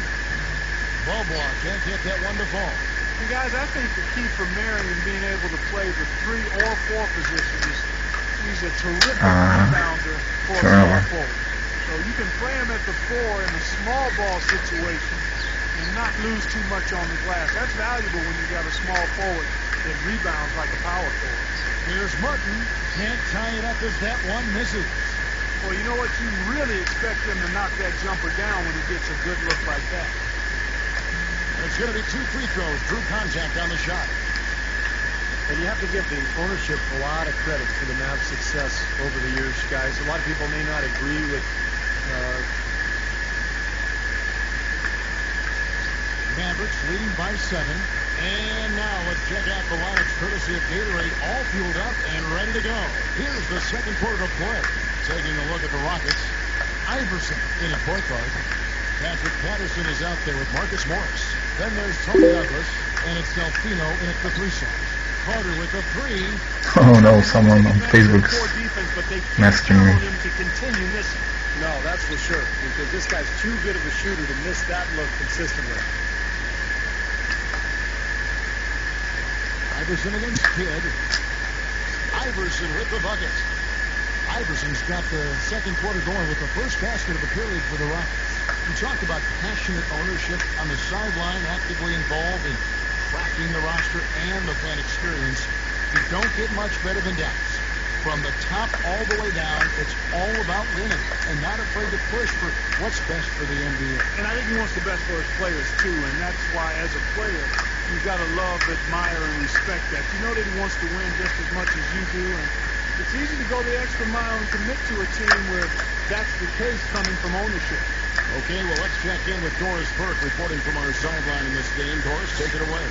Speaker 2: Beaubois can't get that one to fall.
Speaker 4: And guys, I think the key for Marion being able to play the 3 or 4 position is he's a terrific rebounder for a small forward. So you can play him at the 4 in a small ball situation and not lose too much on the glass. That's valuable when you got a small forward that rebounds like a power forward.
Speaker 2: Here's Martin. Can't tie it up as that one misses.
Speaker 4: Well, you know what? You really expect him to knock that jumper down when he gets a good look like that.
Speaker 2: It's going to be 2 free throws. True contact on the shot.
Speaker 3: And you have to give the ownership a lot of credit for the Mavs' success over the years, guys. A lot of people may not agree with
Speaker 2: Mavericks leading by 7. And now let's check out the lineups courtesy of Gatorade, all fueled up and ready to go. Here's the second quarter of play. Taking a look at the Rockets. Iverson in at point guard. Patrick Patterson is out there with Marcus Morris. Then there's Tony Douglas, and it's Delfino in at the 3 side. Carter with the 3.
Speaker 1: Oh no, someone on Facebook's messaging me.
Speaker 3: To continue missing. No, that's for sure, because this guy's too good of a shooter to miss that look consistently.
Speaker 2: Iverson against Kidd. Iverson with the bucket. Iverson's got the second quarter going with the first basket of the period for the Rockets. We talked about passionate ownership on the sideline, actively involved in crafting the roster and the fan experience. You don't get much better than Dallas. From the top all the way down, it's all about winning and not afraid to push for what's best for the NBA.
Speaker 4: And I think he wants the best for his players, too, and that's why, as a player, you've got to love, admire, and respect that. You know that he wants to win just as much as you do, and it's easy to go the extra mile and commit to a team where that's the case coming from ownership.
Speaker 2: Okay, well, let's check in with Doris Burke reporting from our sideline in this game. Doris, take it away.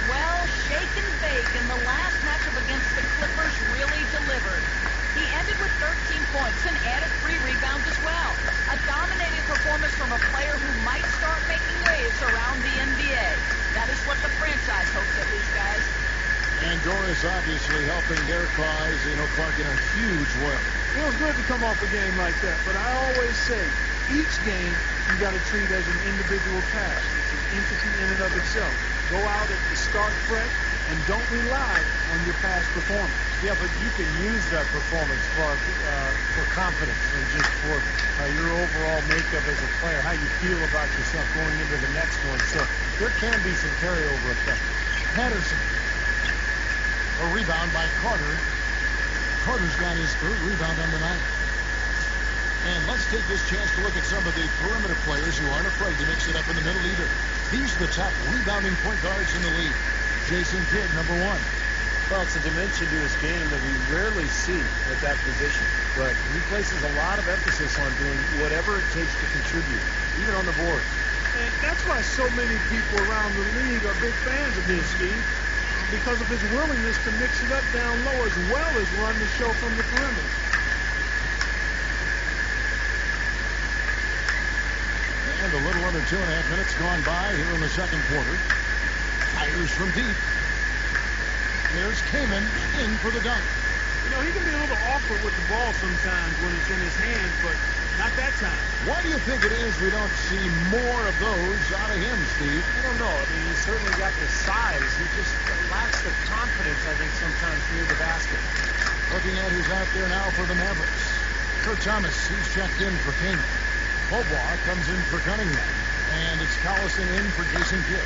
Speaker 5: Well, shake and bake, and the last matchup against the Clippers really delivered. He ended with 13 points and added 3 rebounds as well. A dominating performance from a player who might start making waves around the NBA. That is what the franchise hopes, at least, guys.
Speaker 2: And Doris obviously helping their cause, Clark, in a huge way.
Speaker 4: It was good to come off a game like that, but I always say, each game you got to treat as an individual task. It's an entity in and of itself. Go out at the start fresh and don't rely on your past performance.
Speaker 3: Yeah, but you can use that performance, Clark, for confidence and just for your overall makeup as a player, how you feel about yourself going into the next one. So there can be some carryover effect.
Speaker 2: Patterson. A rebound by Carter. Carter's got his 3rd rebound on the night. And let's take this chance to look at some of the perimeter players who aren't afraid to mix it up in the middle either. These are the top rebounding point guards in the league. Jason Kidd, number 1.
Speaker 3: Well, it's a dimension to his game that we rarely see at that position. But he places a lot of emphasis on doing whatever it takes to contribute, even on the board.
Speaker 4: And that's why so many people around the league are big fans of his, Steve, because of his willingness to mix it up down low as well as run the show from the perimeter.
Speaker 2: And a little under 2.5 minutes gone by here in the second quarter. Fires from deep. There's Kaman in for the dunk.
Speaker 4: He can be a little awkward with the ball sometimes when it's in his hands, but not that time.
Speaker 2: Why do you think it is we don't see more of those out of him, Steve?
Speaker 3: I don't know. I mean, he's certainly got the size. He just lacks the confidence, I think, sometimes near the basket.
Speaker 2: Looking at who's out there now for the Mavericks. Kurt Thomas, he's checked in for Kaman. Bobois comes in for Cunningham. And it's Collison in for Jason Kidd.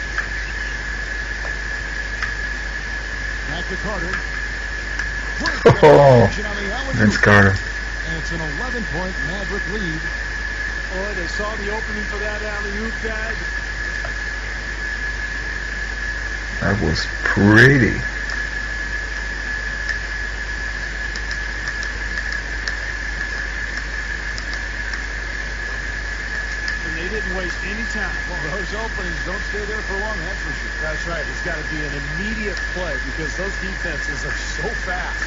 Speaker 2: Back to Carter.
Speaker 1: Oh, Vince Carter.
Speaker 2: And it's an 11-point Maverick lead.
Speaker 4: Boy, they saw the opening for that alley-oop, guys.
Speaker 1: That was pretty.
Speaker 4: They didn't waste any time.
Speaker 2: Well, those openings don't stay there for long, that's for sure.
Speaker 3: That's right. It's got to be an immediate play because those defenses are so fast.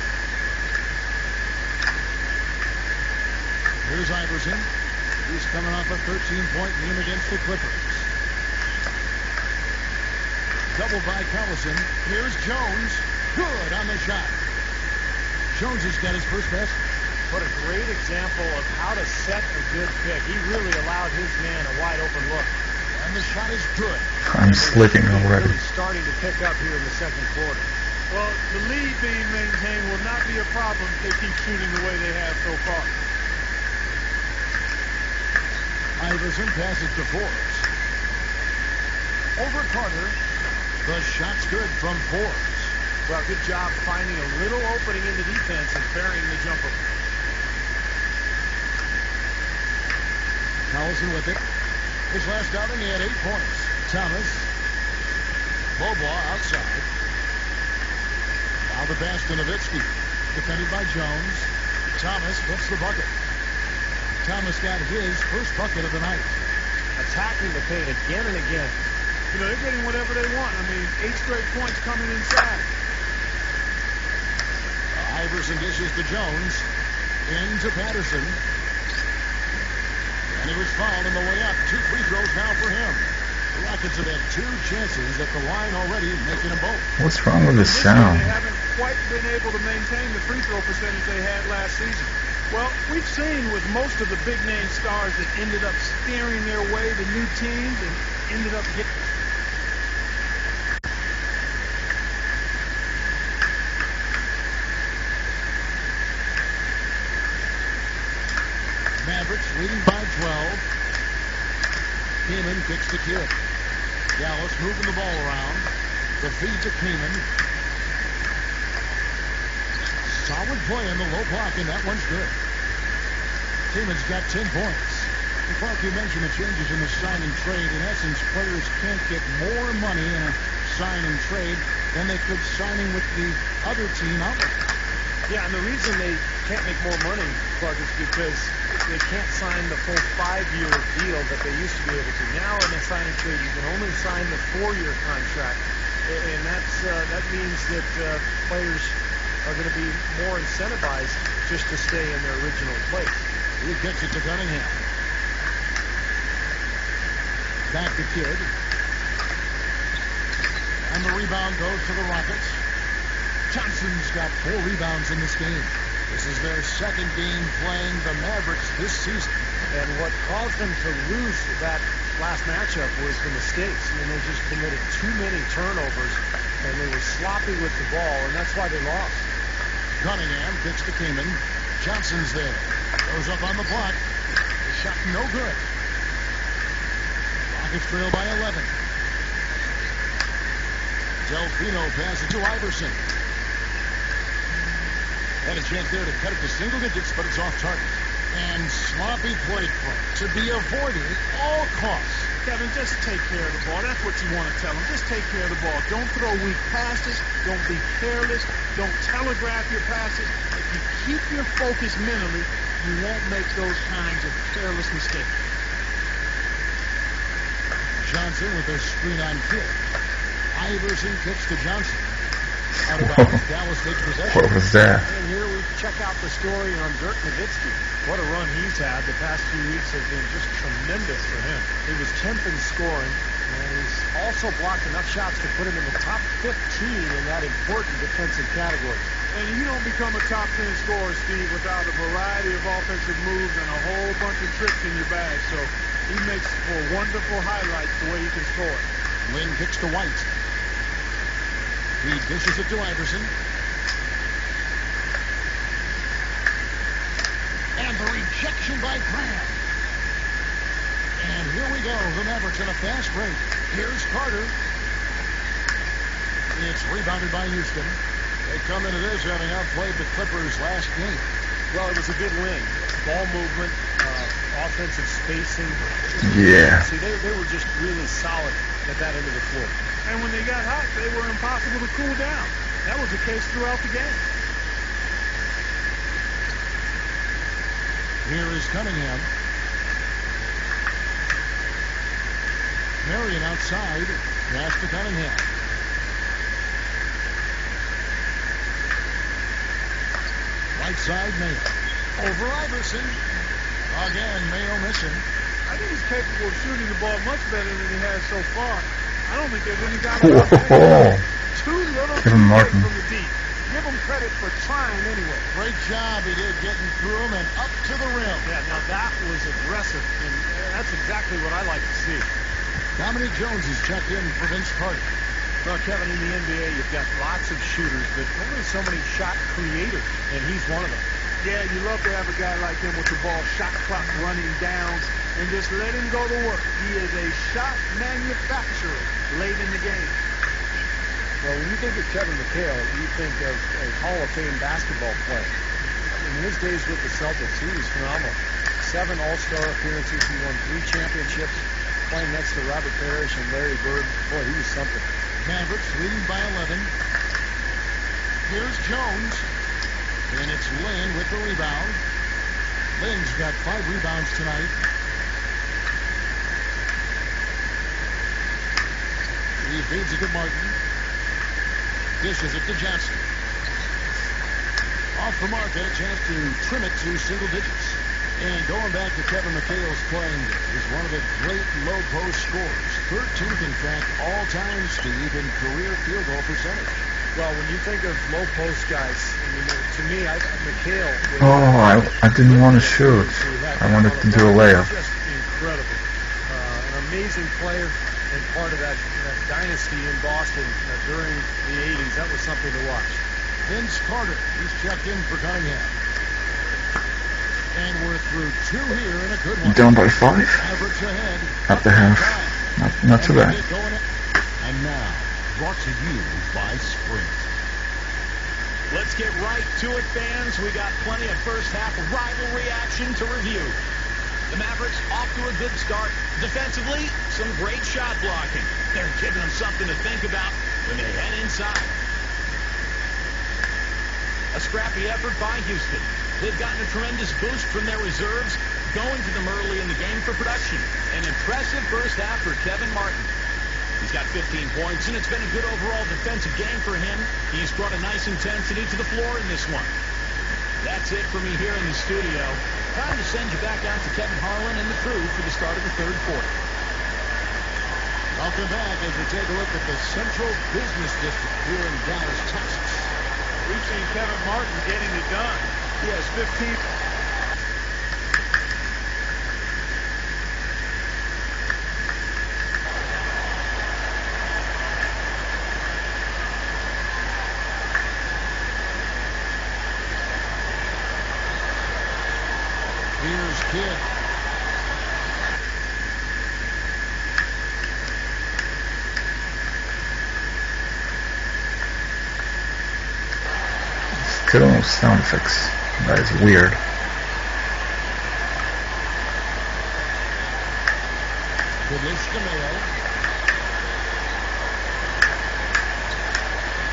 Speaker 2: Here's Iverson. He's coming off a 13-point game against the Clippers. Double by Collison. Here's Jones. Good on the shot. Jones has got his first basket.
Speaker 3: What a great example of how to set a good pick. He really allowed his man a wide open look.
Speaker 2: And the shot is good.
Speaker 1: I'm slipping already.
Speaker 3: Really starting to pick up here in the second quarter.
Speaker 4: Well, the lead being maintained will not be a problem if they keep shooting the way they have so far.
Speaker 2: Iverson passes to Forbes. Over Carter. The shot's good from Forbes.
Speaker 3: Well, good job finding a little opening in the defense and burying the jumper.
Speaker 2: Collison with it. His last outing, he had 8 points. Thomas. Bobois outside. Now the pass to Nowitzki. Defended by Jones. Thomas hits the bucket. Thomas got his first bucket of the night.
Speaker 3: Attacking the paint again and again.
Speaker 4: They're getting whatever they want. 8 straight points coming inside.
Speaker 2: Iverson dishes to Jones. Into Patterson. And he was fouled on the way up. 2 free throws now for him. The Rockets have had 2 chances at the line already, making them both.
Speaker 1: What's wrong with the sound?
Speaker 4: They haven't quite been able to maintain the free throw percentage they had last season. Well, we've seen with most of the big-name stars that ended up steering their way to new teams and ended up getting...
Speaker 2: Mavericks leading by 12. Kaman kicks the Kidd. Dallas moving the ball around. The feed to Kaman. Solid play in the low block, and that one's good. Freeman's got 10 points. And Clark, you mentioned the changes in the sign and trade. In essence, players can't get more money in a sign and trade than they could signing with the other team outright.
Speaker 3: Yeah, and the reason they can't make more money, Clark, is because they can't sign the full 5-year deal that they used to be able to. Now in a sign and trade, you can only sign the 4-year contract, and that means that players are going to be more incentivized just to stay in their original place.
Speaker 2: He gets it to Cunningham. Back to Kidd. And the rebound goes to the Rockets. Johnson's got 4 rebounds in this game. This is their second game playing the Mavericks this season.
Speaker 3: And what caused them to lose that last matchup was the mistakes. I mean, they just committed too many turnovers, and they were sloppy with the ball, and that's why they lost.
Speaker 2: Cunningham kicks to Kaman. Johnson's there. Goes up on the block. The shot no good. Rockets trail by 11. Delfino passes to Iverson. Had a chance there to cut it to single digits, but it's off target. And sloppy play to be avoided at all costs.
Speaker 4: Kevin, just take care of the ball. That's what you want to tell them. Just take care of the ball. Don't throw weak passes. Don't be careless. Don't telegraph your passes. If you keep your focus mentally, you won't make those kinds of careless mistakes.
Speaker 2: Johnson with a screen on Kidd. Iverson kicks to Johnson. Out of bounds, Dallas takes possession.
Speaker 1: What was that?
Speaker 3: And here we check out the story on Dirk Nowitzki. What a run he's had. The past few weeks have been just tremendous for him. He was 10th in scoring, and he's also blocked enough shots to put him in the top 15 in that important defensive category.
Speaker 4: And you don't become a top 10 scorer, Steve, without a variety of offensive moves and a whole bunch of tricks in your bag. So he makes for wonderful highlights the way he can score.
Speaker 2: Lynn kicks to White. He dishes it to Iverson. And the rejection by Graham. And here we go. The Mavericks at a fast break. Here's Carter. It's rebounded by Houston. They come into this having outplayed the Clippers last game.
Speaker 3: Well, it was a good win. Ball movement, offensive spacing.
Speaker 1: Yeah.
Speaker 3: See, they were just really solid at that end of the floor.
Speaker 4: And when they got hot, they were impossible to cool down. That was the case throughout the game.
Speaker 2: Here is Cunningham. Marion outside. Pass to Cunningham. Right side, Mayo. Over Iverson. Again, Mayo missing.
Speaker 4: I think he's capable of shooting the ball much better than he has so far. I don't think there's any doubt
Speaker 1: Oh,
Speaker 4: about that. Too little
Speaker 1: Kevin
Speaker 4: too
Speaker 1: Martin.
Speaker 4: late from the deep. Give him credit for trying anyway.
Speaker 2: Great job he did getting through him and up to the rim.
Speaker 3: Yeah, now that was aggressive, and that's exactly what I like to see.
Speaker 2: Dominic Jones is checked in for Vince Carter.
Speaker 3: Well, Kevin, in the NBA, you've got lots of shooters, but only so many shot creators, and he's one of them.
Speaker 4: Yeah, you love to have a guy like him with the ball shot clock running down and just let him go to work. He is a shot manufacturer late in the game.
Speaker 3: Well, when you think of Kevin McHale, you think of a Hall of Fame basketball player. In his days with the Celtics, he was phenomenal. 7 All-Star appearances. He won 3 championships, playing next to Robert Parrish and Larry Bird. Boy, he was something.
Speaker 2: Mavericks leading by 11. Here's Jones. And it's Lynn with the rebound. Lynn's got 5 rebounds tonight. He feeds it to Martin. Dishes it to Johnson. Off the mark, had a chance to trim it to single digits. And going back to Kevin McHale's playing is one of the great low post scorers. 13th, in fact, all-time, Steve, in career field goal percentage.
Speaker 3: Well, when you think of low post guys, I mean, to me, McHale.
Speaker 1: Oh, I didn't want to shoot. I wanted to do a layup.
Speaker 3: Just incredible. An amazing player and part of that dynasty in Boston during the 80s. That was something to watch.
Speaker 2: Vince Carter, he's checked in for Cunningham. And we're through 2 here in a good one.
Speaker 1: Down by 5?
Speaker 2: Mavericks ahead.
Speaker 1: At the half. Not too bad.
Speaker 2: And now, brought to you by Sprint.
Speaker 6: Let's get right to it, fans. We got plenty of first-half rivalry action to review. The Mavericks off to a good start. Defensively, some great shot blocking. They're giving them something to think about when they head inside. A scrappy effort by Houston. They've gotten a tremendous boost from their reserves, going to them early in the game for production. An impressive first half for Kevin Martin. He's got 15 points, and it's been a good overall defensive game for him. He's brought a nice intensity to the floor in this one. That's it for me here in the studio. Time to send you back out to Kevin Harlan and the crew for the start of the third quarter.
Speaker 2: Welcome back as we take a look at the Central Business District here in Dallas, Texas.
Speaker 4: We've seen Kevin Martin getting it done. He has 15.
Speaker 2: Here's Kidd.
Speaker 1: Still no sound effects. That is weird.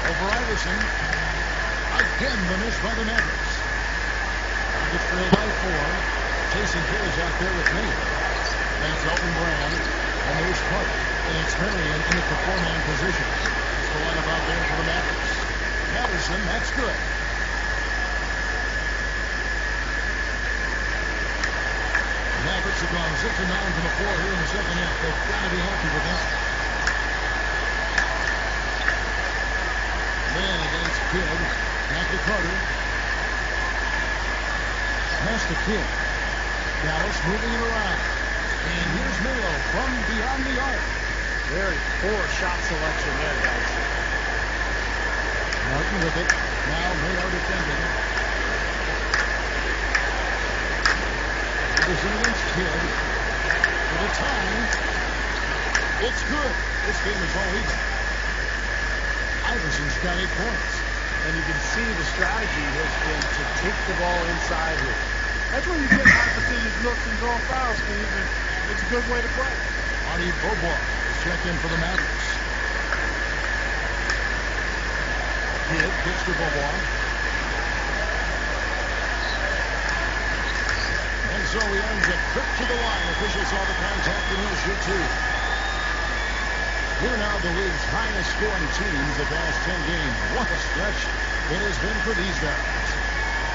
Speaker 2: Over Iverson. Again, the miss by the Mavericks. It's trailed by 4. Jason Kidd is out there with me. That's Elton Brand. And there's Clark. And it's Marion in at the 4-man position. It's the lineup out there for the Mavericks. Patterson, that's good. The Mavericks have gone 6 of 9 from the floor here in the second half. They've got to be happy with that. Man against Kidd. Back to Carter. Pass to Kidd. Dallas moving it around. And here's Mayo from beyond the arc.
Speaker 3: Very poor shot selection there, guys.
Speaker 2: Martin with it. Now Mayo defending. Anderson against Kidd. For the time. It's good. This game is all even. Iverson's got 8 points.
Speaker 3: And you can see the strategy has been to take the ball inside here.
Speaker 4: That's when you get high percentage looks and draw fouls, Steve, and it's a good way to play.
Speaker 2: Artie Bobois is checked in for the Mavericks. Kidd gets to Bobois. And so he earns a trip to the line. Officials saw the contact and he'll shoot 2. Here now the league's highest scoring teams the past 10 games. What a stretch it has been for these guys.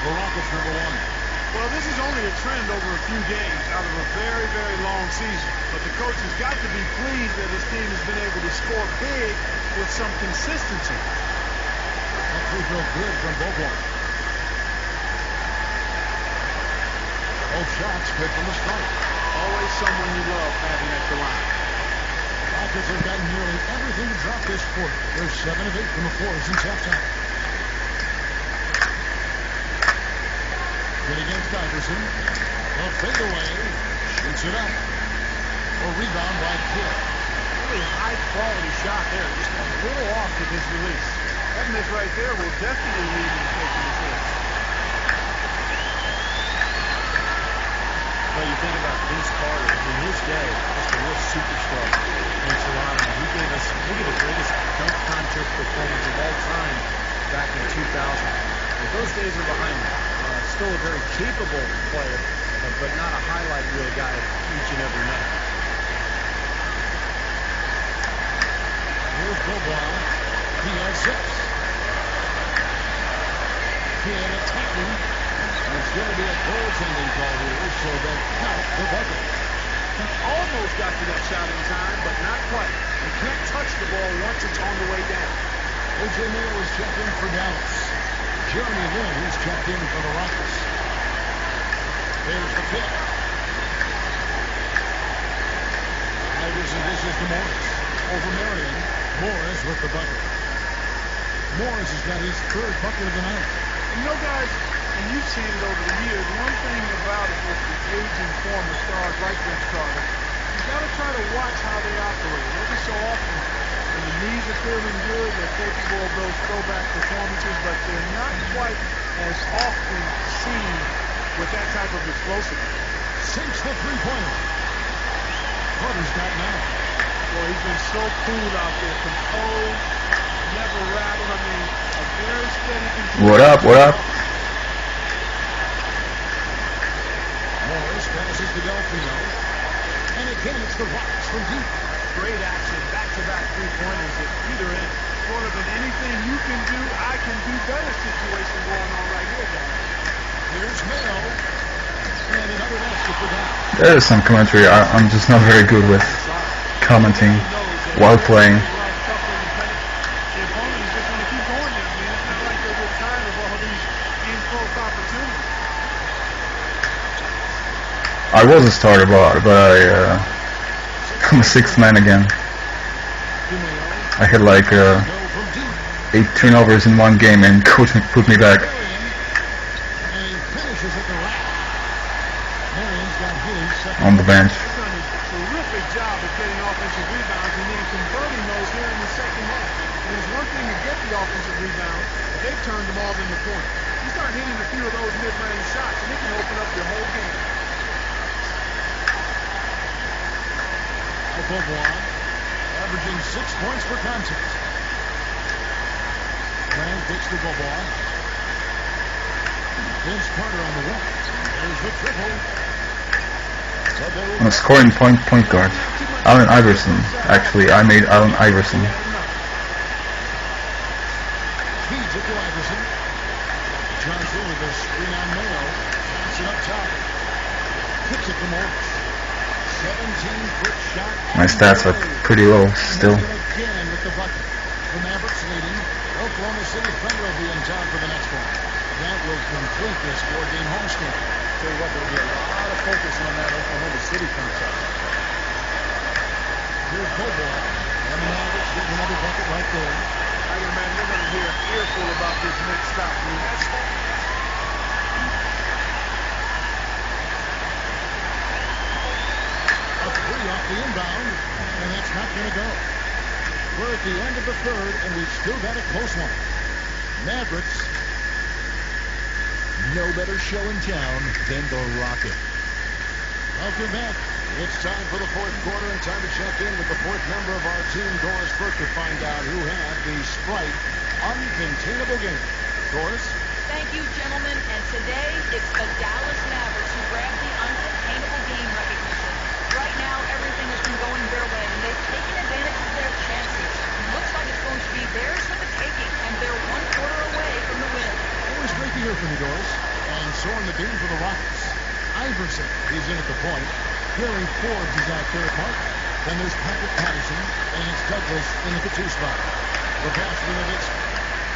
Speaker 2: The Rockets number 1.
Speaker 4: Well, this is only a trend over a few games out of a very, very long season. But the coach has got to be pleased that his team has been able to score big with some consistency.
Speaker 2: That free throw good from Bobois. Both shots good from the strike.
Speaker 4: Always someone you love having at the line.
Speaker 2: Rockets have gotten nearly everything to drop this quarter. They're 7 of 8 from the floor since halftime. Good against Iverson. A fadeaway. Shoots it up. A rebound by Kidd.
Speaker 3: Really high-quality shot there. Just a little off with his release.
Speaker 4: That miss right there will definitely lead him to taking his hits.
Speaker 3: Well, you think about Vince Carter in his day, just a real superstar in Toronto. He gave us maybe the greatest dunk contest performance of all time back in 2000. And those days are behind him. Still a very capable player, but not a highlight reel guy each and every night.
Speaker 2: Here's Bobois. He has 6. Kidd attacking. And it's going to be a goaltending call here, so they'll count the bucket.
Speaker 4: He almost got to that shot in time, but not quite. You can't touch the ball once it's on the way down.
Speaker 2: A.J. Mayo is checked in for Dallas. Jeremy Lin is checked in for the Rockets. There's the pick. Iverson dishes to Morris. Over Marion. Morris with the bucket. Morris has got his 3rd bucket of the night.
Speaker 4: And you know, guys, and you've seen it over the years, one thing about it with the aging former stars like Vince Carter, you got to try to watch how they operate. Every so often, the and the knees are feeling good. They're capable of those throwback performances, but they're not quite as often seen with that type of explosiveness.
Speaker 2: Sinks the three-pointer. Carter's got now.
Speaker 4: Well, he's been so cool out there, composed, never rattled. I mean, a very steady control.
Speaker 1: What up? What up?
Speaker 2: Morris passes to Delfino. And again, it's the Rockets from deep.
Speaker 4: Great action, back-to-back three-pointers at either end. Sort of an anything you can do, I can do better situation going on right here, guys.
Speaker 2: Here's Mayo. And another basket for down.
Speaker 1: There is some commentary. I'm just not very good with commenting while playing.
Speaker 4: The opponent is just going to keep going there. I mean, it's not like they get tired of all these in-close opportunities.
Speaker 1: I was a starter, but I'm a sixth man again. I had like 8 turnovers in one game and coach put me back.
Speaker 2: And he finishes at the rack. Marion's got his second.
Speaker 1: On the bench.
Speaker 4: They've done a terrific job of getting offensive rebounds and then converting those here in the second half. And it's one thing to get the offensive rebound, but they've turned them all into points. You start hitting a few of those mid-range shots, and it can open up your whole game.
Speaker 2: Bobois, averaging 6 points per contest. Grant takes the Bobois. Vince Carter on the wing. There's the triple.
Speaker 1: I'm a scoring point guard. Allen Iverson. Actually, I made Allen Iverson.
Speaker 2: Feeds it to Iverson. Johnson with a screen on Mayo. Johnson up top. Kicks it to Morris. 17-foot shot.
Speaker 1: My stats are pretty low still.
Speaker 2: Again with the bucket. The Mavericks leading. Oklahoma City Thunder will be in town for the next one. That will complete this 4-game homestand.
Speaker 3: Tell you what, there'll be a lot of focus on that Oklahoma City contest.
Speaker 2: Here's Bobois. And the Mavericks getting another bucket right there.
Speaker 4: I can imagine they're going to hear an earful about this next stop. I mean, that's
Speaker 2: A three off the inbound, and that's not going to go. We're at the end of the third, and we've still got a close one. Mavericks, no better show in town than the Rocket. Welcome back. It's time for the fourth quarter and time to check in with the fourth member of our team, Doris Burke, to find out who had the Sprite uncontainable game. Doris?
Speaker 5: Thank you, gentlemen. And today, it's the Dallas Mavericks who grabbed the uncontainable game recognition. Right now, everything has been going their way, and they've taken advantage of their chances. Looks like it's going to be theirs for the taking, and they're 1 quarter away from the win.
Speaker 2: Always great to hear from you, Doris. And so in the game for the Rockets, Iverson is in at the point. Gary Forbes is out there at mark. Then there's Patrick Patterson, and it's Douglas in at the 2 spot. The pass to Nowitzki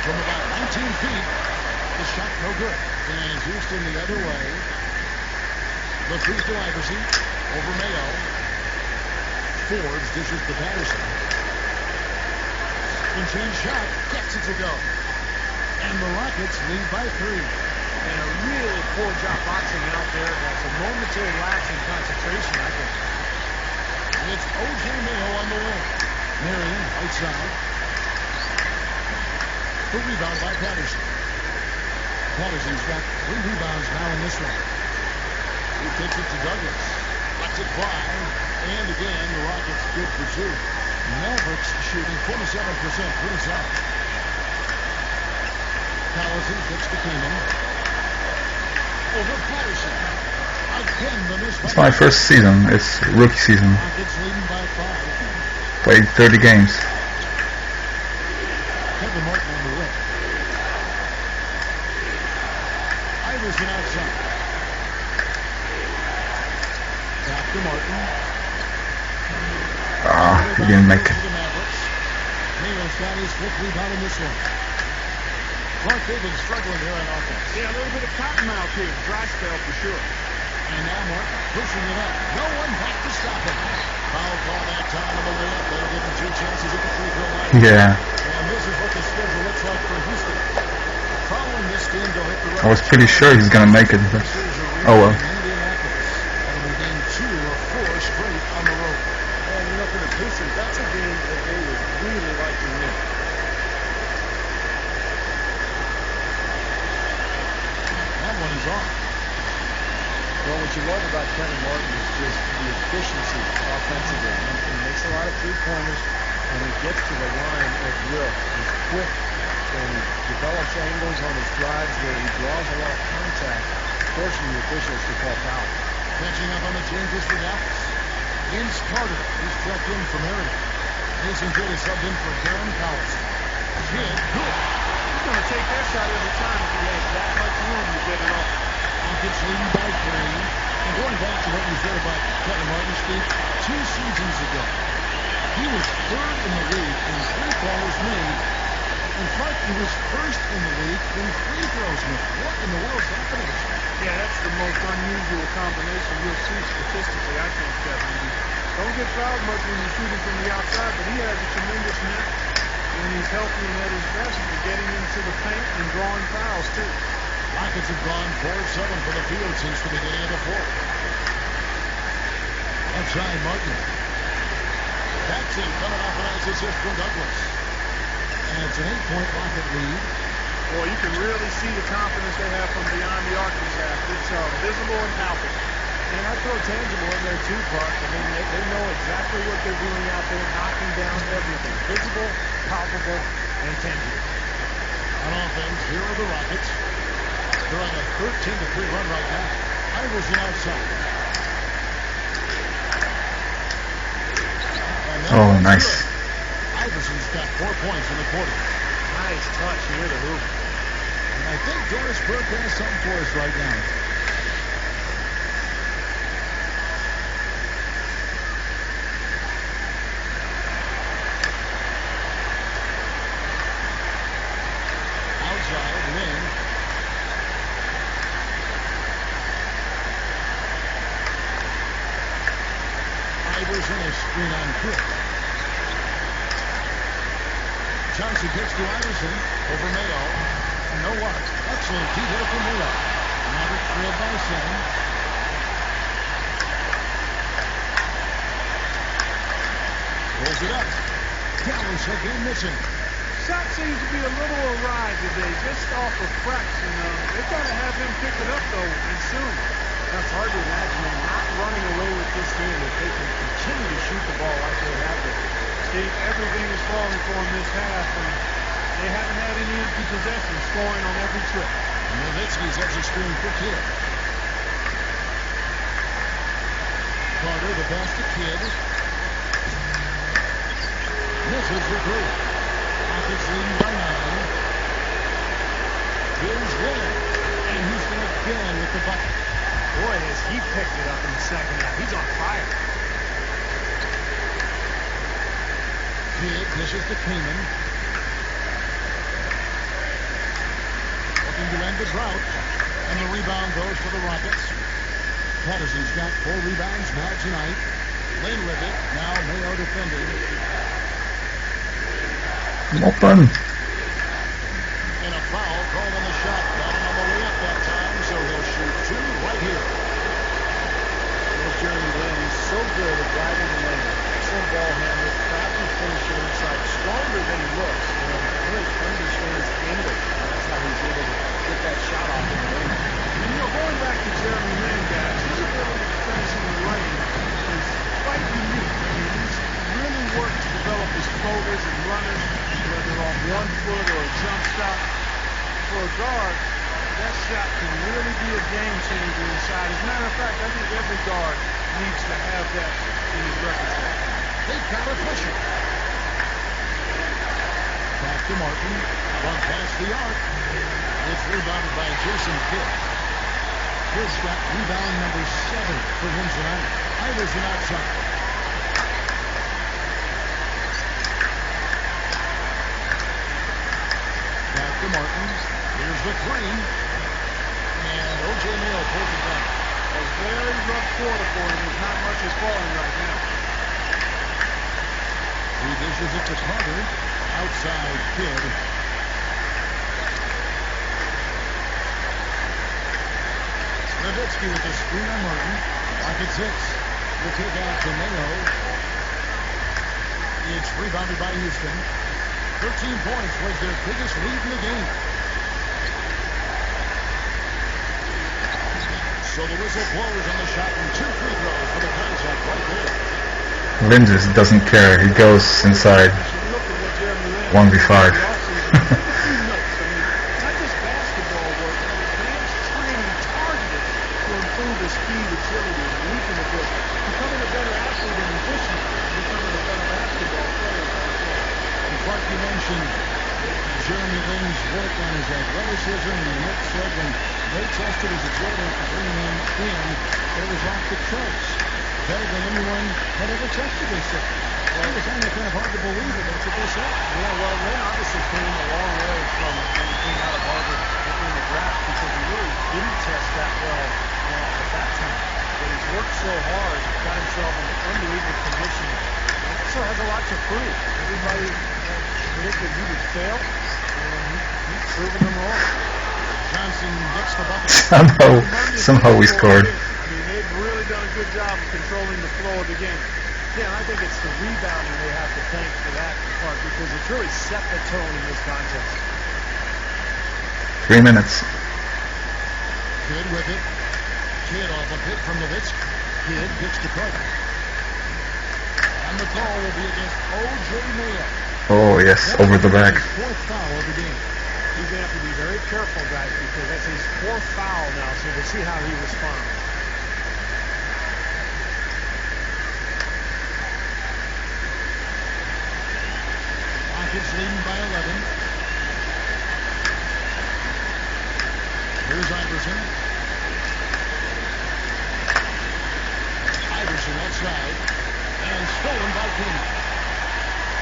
Speaker 2: from about 19 feet. The shot no good. And Houston the other way. The free to Iverson. Over Mayo. Forbes dishes to Patterson. And change shot. Gets it to go. And the Rockets lead by 3.
Speaker 4: and a really poor job boxing out there. That's a momentary lapse in concentration, I think.
Speaker 2: It's O.J. Mayo on the wing. Marion, right side. The rebound by Patterson. Patterson's got 3 rebounds now in this one. He takes it to Douglas. Lets it fly. And again, the Rockets good for 2. Mavericks shooting 47% inside. Collison kicks to Keenan. Over Patterson. Again, the miss.
Speaker 1: It's my first season. It's rookie season.
Speaker 2: Rockets leading by 5.
Speaker 1: Played 30 games.
Speaker 2: Kevin Martin on the wing. Iverson outside. Back to Martin.
Speaker 1: He didn't make it.
Speaker 2: Mayo's got his 5th rebound in this one. Clark, they've been struggling here on offense.
Speaker 4: Yeah, a little bit of cotton mouth here. Dry spell for sure.
Speaker 2: And now Martin pushing it up. No one back to stop him. Foul call that time on the way up. They'll give him 2 chances at the free throw line.
Speaker 1: Yeah.
Speaker 2: And this is what the schedule looks like for Houston. Following this game, they'll hit the
Speaker 1: I was pretty sure he's gonna make it, but oh well.
Speaker 2: Indianapolis. And we gain 2 of 4 straight on the road.
Speaker 3: And, you know, for the Pacers, that's a game that they would really you love about Kevin Martin is just the efficiency offensively. He makes a lot of three-pointers, and he gets to the line at will. He's quick, and he develops angles on his drives where he draws a lot of contact, forcing the officials to call foul.
Speaker 2: Catching up on the changes for Dallas. Vince Carter is checked in from Area. Jason Kidd is subbed in for Darren Powers. Kidd, good.
Speaker 4: He's going to take that shot every time if he has that much room to get it off.
Speaker 2: Rockets leading by 3. And going back to what you said about Kevin Martin, Steve, 2 seasons ago, he was 3rd in the league in three-pointers made. In fact, he was 1st in the league in free throws made. What in the world's happening?
Speaker 4: Yeah, that's the most unusual combination you'll see statistically, I think, Kevin. You don't get fouled much when you're shooting from the outside, but he has a tremendous knack, and he's healthy and at his best for getting into the paint and drawing fouls, too.
Speaker 2: Rockets have gone 4-7 for the field since the beginning of the fourth. Outside Martin. Jackson coming off a nice assist from Douglas. And it's an 8-point Rocket lead.
Speaker 4: Boy, you can really see the confidence they have from beyond the arc this half. It's visible and palpable.
Speaker 3: And I throw tangible in there too, Clark. I mean, they know exactly what they're doing out there, knocking down everything. Visible, palpable, and tangible.
Speaker 2: On offense, here are the Rockets. They're on a 13-3 run right now. Iverson outside.
Speaker 1: Oh, nice.
Speaker 2: Iverson's got 4 points in the quarter.
Speaker 3: Nice touch near the hoop.
Speaker 2: And I think Doris Burke has something for us right now. Outside, Lynn. Iverson is screen on Cook. Johnson kicks to Iverson over Mayo. No what? Excellent key there from Mayo. Maverick trailed by 7. Pulls it up. Dallas again missing.
Speaker 4: Shot seems to be a little awry today, just off of cracks. They've got to have him pick it up, though, and soon.
Speaker 3: That's hard to imagine them not running away with this game if they can continue to shoot the ball like they have been.
Speaker 4: Steve, everything is falling for them this half, and they haven't had any empty possessions, scoring on every trip.
Speaker 2: Nowitzki's edge of screen for Kidd. Carter, the pass to Kidd. Misses the 3. Rockets leading by 9. Here's Lynn. And Houston again with the bucket.
Speaker 3: Boy, has he picked it up in the second half. He's on fire.
Speaker 2: Kidd dishes to Keenan. Looking to end the drought. And the rebound goes to the Rockets. Patterson's got 4 rebounds now tonight. Lynn with it. Now Mayo defending.
Speaker 1: Open.
Speaker 2: And a foul called on the shot. Down on the way up that time, so he'll shoot 2 right here.
Speaker 3: There's Jeremy Lin. He's so good at driving the lane. Excellent ball handler, crafty finisher inside, stronger than he looks. Really understands angle. That's how he's able to get that shot off in the lane.
Speaker 4: And, going back to Jeremy Lin, guys, his ability to finish in the lane is quite unique. I mean, he's really worked to develop his floaters and runners, whether on 1 foot or a jump shot. For a guard, that shot can really be a game changer inside. As a matter of fact, I think every guard needs to have that in his repertoire.
Speaker 2: They've got to push it. Back to Martin. One past the arc. It's rebounded by Jason Kidd. Kidd's got rebound number 7 for him tonight. Iverson outside. Back to Martin. Here's the 3. And O.J. Mayo pulls it down.
Speaker 4: A very rough quarter for him. There's not much is falling right now.
Speaker 2: He dishes it to Carter. Outside Kidd. Nowitzki with the screen on Martin. Rockets 6. The kick out to Mayo. It's rebounded by Houston. 13 points was their biggest lead in the game. So the whistle blows on the
Speaker 1: Lynn just doesn't care. He goes inside 1v5.
Speaker 4: Not just basketball work, but advanced training targeted to improve his speed, agility, and weaken a bit. Becoming a better athlete in addition to becoming a better basketball player.
Speaker 2: And Clark, you mentioned Jeremy Lin's work on his athleticism, and Nick said when they tested his agility after bringing him in, it was off the charts. Better than anyone had ever tested, they said. Well, it was only kind of hard to believe it. That's what they said.
Speaker 3: Yeah, well, Lynn obviously came a long way from when he came out of Harvard in the draft because he really didn't test that well at that time. But he's worked so hard, got himself in unbelievable condition. So has a lot to prove. Everybody predicted he would fail, and he's proven them wrong.
Speaker 2: Johnson gets the bucket.
Speaker 1: Somehow we scored.
Speaker 3: I mean, they've really done a good job of controlling the flow of the game. Yeah, I think it's the rebounding they have to thank for that, Clark, because it's really set the tone in this contest.
Speaker 1: 3 minutes.
Speaker 2: Kidd with it. Kidd off a pick from Nowitzki. Kidd gets to Carter. And the call will be against O.J. Mayo.
Speaker 1: Oh yes, over the back.
Speaker 2: Fourth foul of the game.
Speaker 3: He's going to have to be very careful, guys, because that's his fourth foul now, so we'll see how he responds.
Speaker 2: Rockets leading by 11. Here's Iverson. Iverson outside. And stolen by King.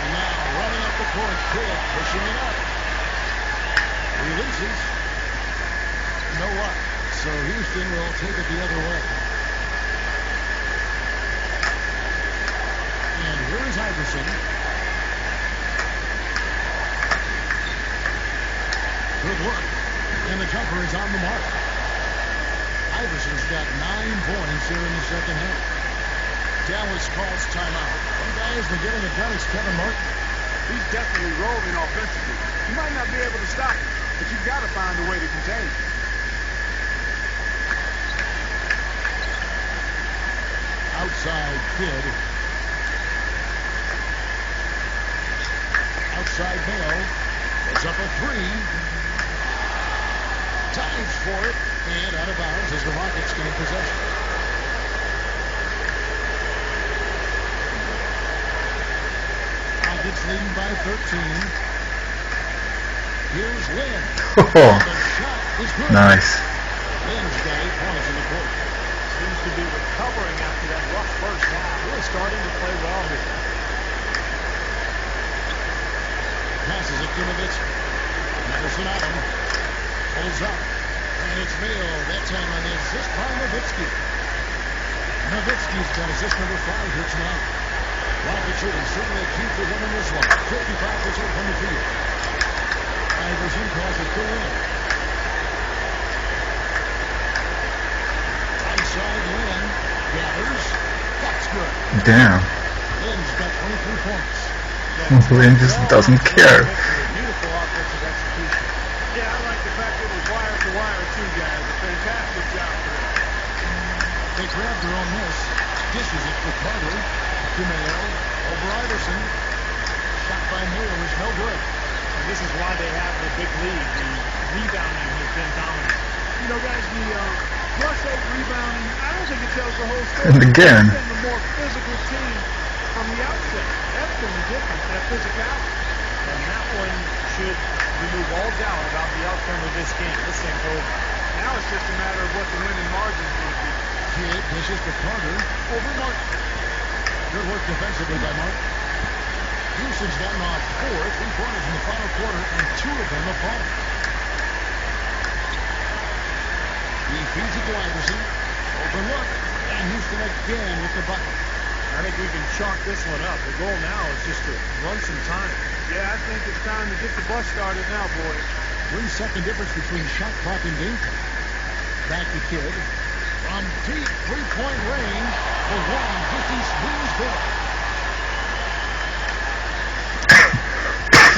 Speaker 2: And now running up the court. Kidd pushing it up. Releases. No luck. So Houston will take it the other way. And here is Iverson. Good look. And the jumper is on the mark. Iverson's got 9 points here in the second half. Dallas calls timeout. One guy has been getting it done. It's Kevin Martin.
Speaker 4: He's definitely rolling offensively. You might not be able to stop him, but you've got to find a way to contain him.
Speaker 2: Outside Kidd. Outside Mayo. It's up a 3. Dives for it. And out of bounds as the Rockets gain possession. Rockets leading by 13. Here's Lynn.
Speaker 1: Oh,
Speaker 2: The shot is good.
Speaker 1: nice.
Speaker 2: Lynn's got 8 points in the quarter.
Speaker 3: Seems to be recovering after that rough first half. Really starting to play well here.
Speaker 2: Passes it to Nowitzki. Madison on him. Pulls up. And it's Mayo. That time on the assist by Nowitzki. Nowitzki's got assist number 5 here tonight. Rocket shooting certainly a key for them in this one. 55% from the field. Iverson calls it to Lynn. Outside Lynn. Gathers. That's good.
Speaker 1: Damn.
Speaker 2: Lynn's got 23 points.
Speaker 1: Lynn just doesn't care.
Speaker 3: Beautiful offensive execution.
Speaker 4: Yeah, I like the fact it was wire to wire, too, guys. A fantastic job for them.
Speaker 2: They grab their own miss. Dishes it for Carter. To Mayo. Over Iverson. Shot by Mayo is no good.
Speaker 3: And this is why they have the big lead. The rebounding has been dominant.
Speaker 4: You know, guys, the +8 rebounding, I don't think it tells the whole story.
Speaker 1: And again.
Speaker 4: They've been the more physical team from the outset. That's been the difference, that physicality.
Speaker 3: And that one should remove all doubt about the outcome of this game. This thing's over.
Speaker 4: Now it's just a matter of what the winning margin is going to be.
Speaker 2: Kidd dishes to Carter. Over Martin. Good work defensively by Martin. Houston's gotten off 4 3-pointers in the final quarter, and 2 of them have fallen. He feeds it to Iverson. Open look. And Houston again with the bucket.
Speaker 3: I think we can chalk this one up. The goal now is just to run some time.
Speaker 4: Yeah, I think it's time to get the bus started now, boys.
Speaker 2: 3-second difference between shot clock and game clock. Back to Kidd. From deep 3-point range, the one he squeezed good.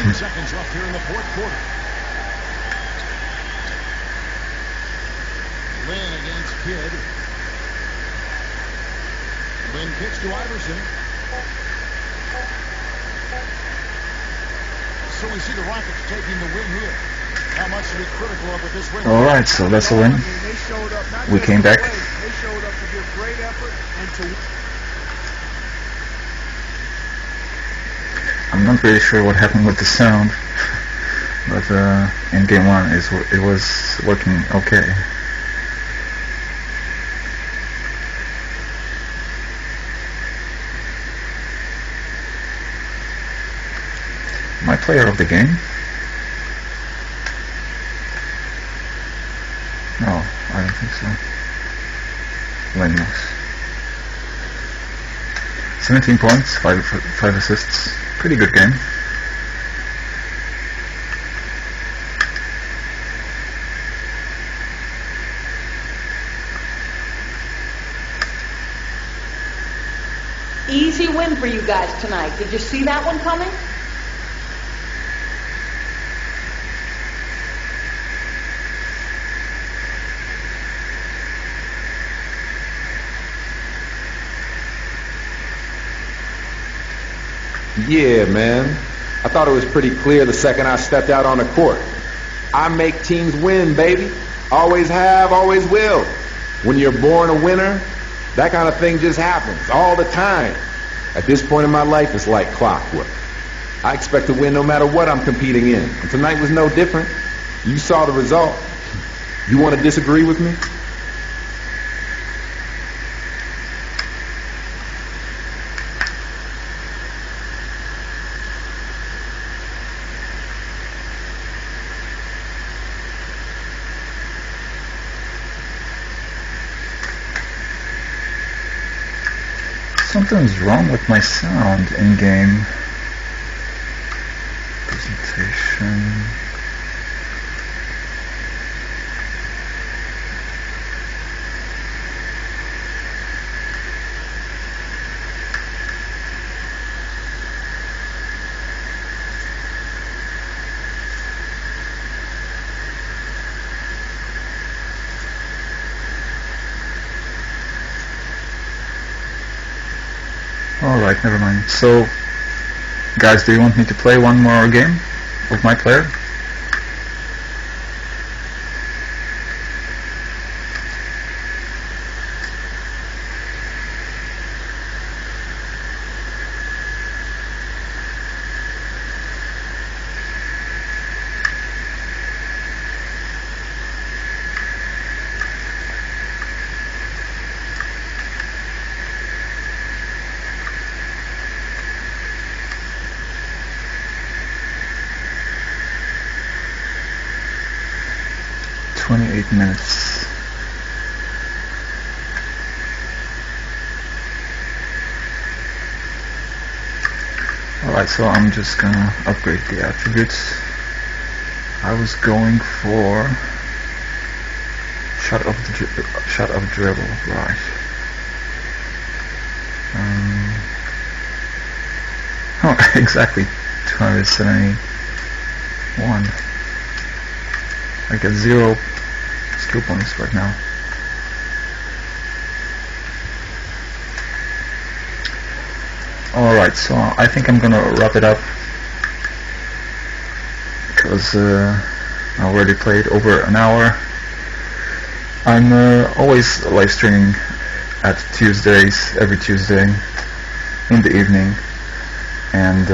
Speaker 2: 2 seconds left here in the fourth quarter. Lynn against Kidd. Lynn kicks to Iverson. So we see the Rockets taking the win here. How much to be critical of with this win?
Speaker 1: All right, so that's a win.
Speaker 4: I mean, they showed up not
Speaker 1: We
Speaker 4: just
Speaker 1: came
Speaker 4: to
Speaker 1: back.
Speaker 4: play, they showed up to give great effort and to.
Speaker 1: I'm not really sure what happened with the sound, but in game one it was working okay. My player of the game? No, I don't think so. Linus. 17 points, 5 assists. Pretty good game.
Speaker 5: Easy win for you guys tonight. Did you see that one coming?
Speaker 7: Yeah, man. I thought it was pretty clear the second I stepped out on the court. I make teams win, baby. Always have, always will. When you're born a winner, that kind of thing just happens all the time. At this point in my life, it's like clockwork. I expect to win no matter what I'm competing in. And tonight was no different. You saw the result. You want to disagree with me?
Speaker 1: Something's wrong with my sound in game. Presentation. Alright, never mind. So, guys, do you want me to play one more game with my player? .28 minutes. Alright, so I'm just gonna upgrade the attributes. I was going for shot of dribble, right? Oh, exactly 271. I get 0 skill points right now. Alright, so I think I'm gonna wrap it up because I already played over an hour. I'm always live streaming at Tuesdays, every Tuesday in the evening, and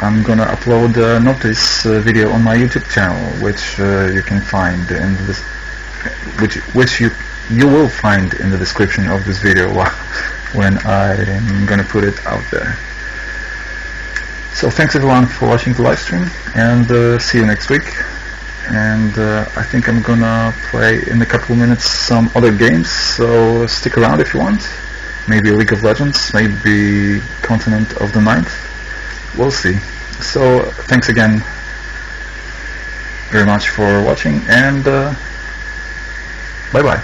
Speaker 1: I'm gonna upload a notice video on my YouTube channel, which you can find in this, which you will find in the description of this video when I'm gonna put it out there. So thanks everyone for watching the live stream, and see you next week. And I think I'm gonna play in a couple of minutes some other games, so stick around if you want. Maybe League of Legends, maybe Continent of the Ninth. We'll see. So thanks again very much for watching, and bye bye.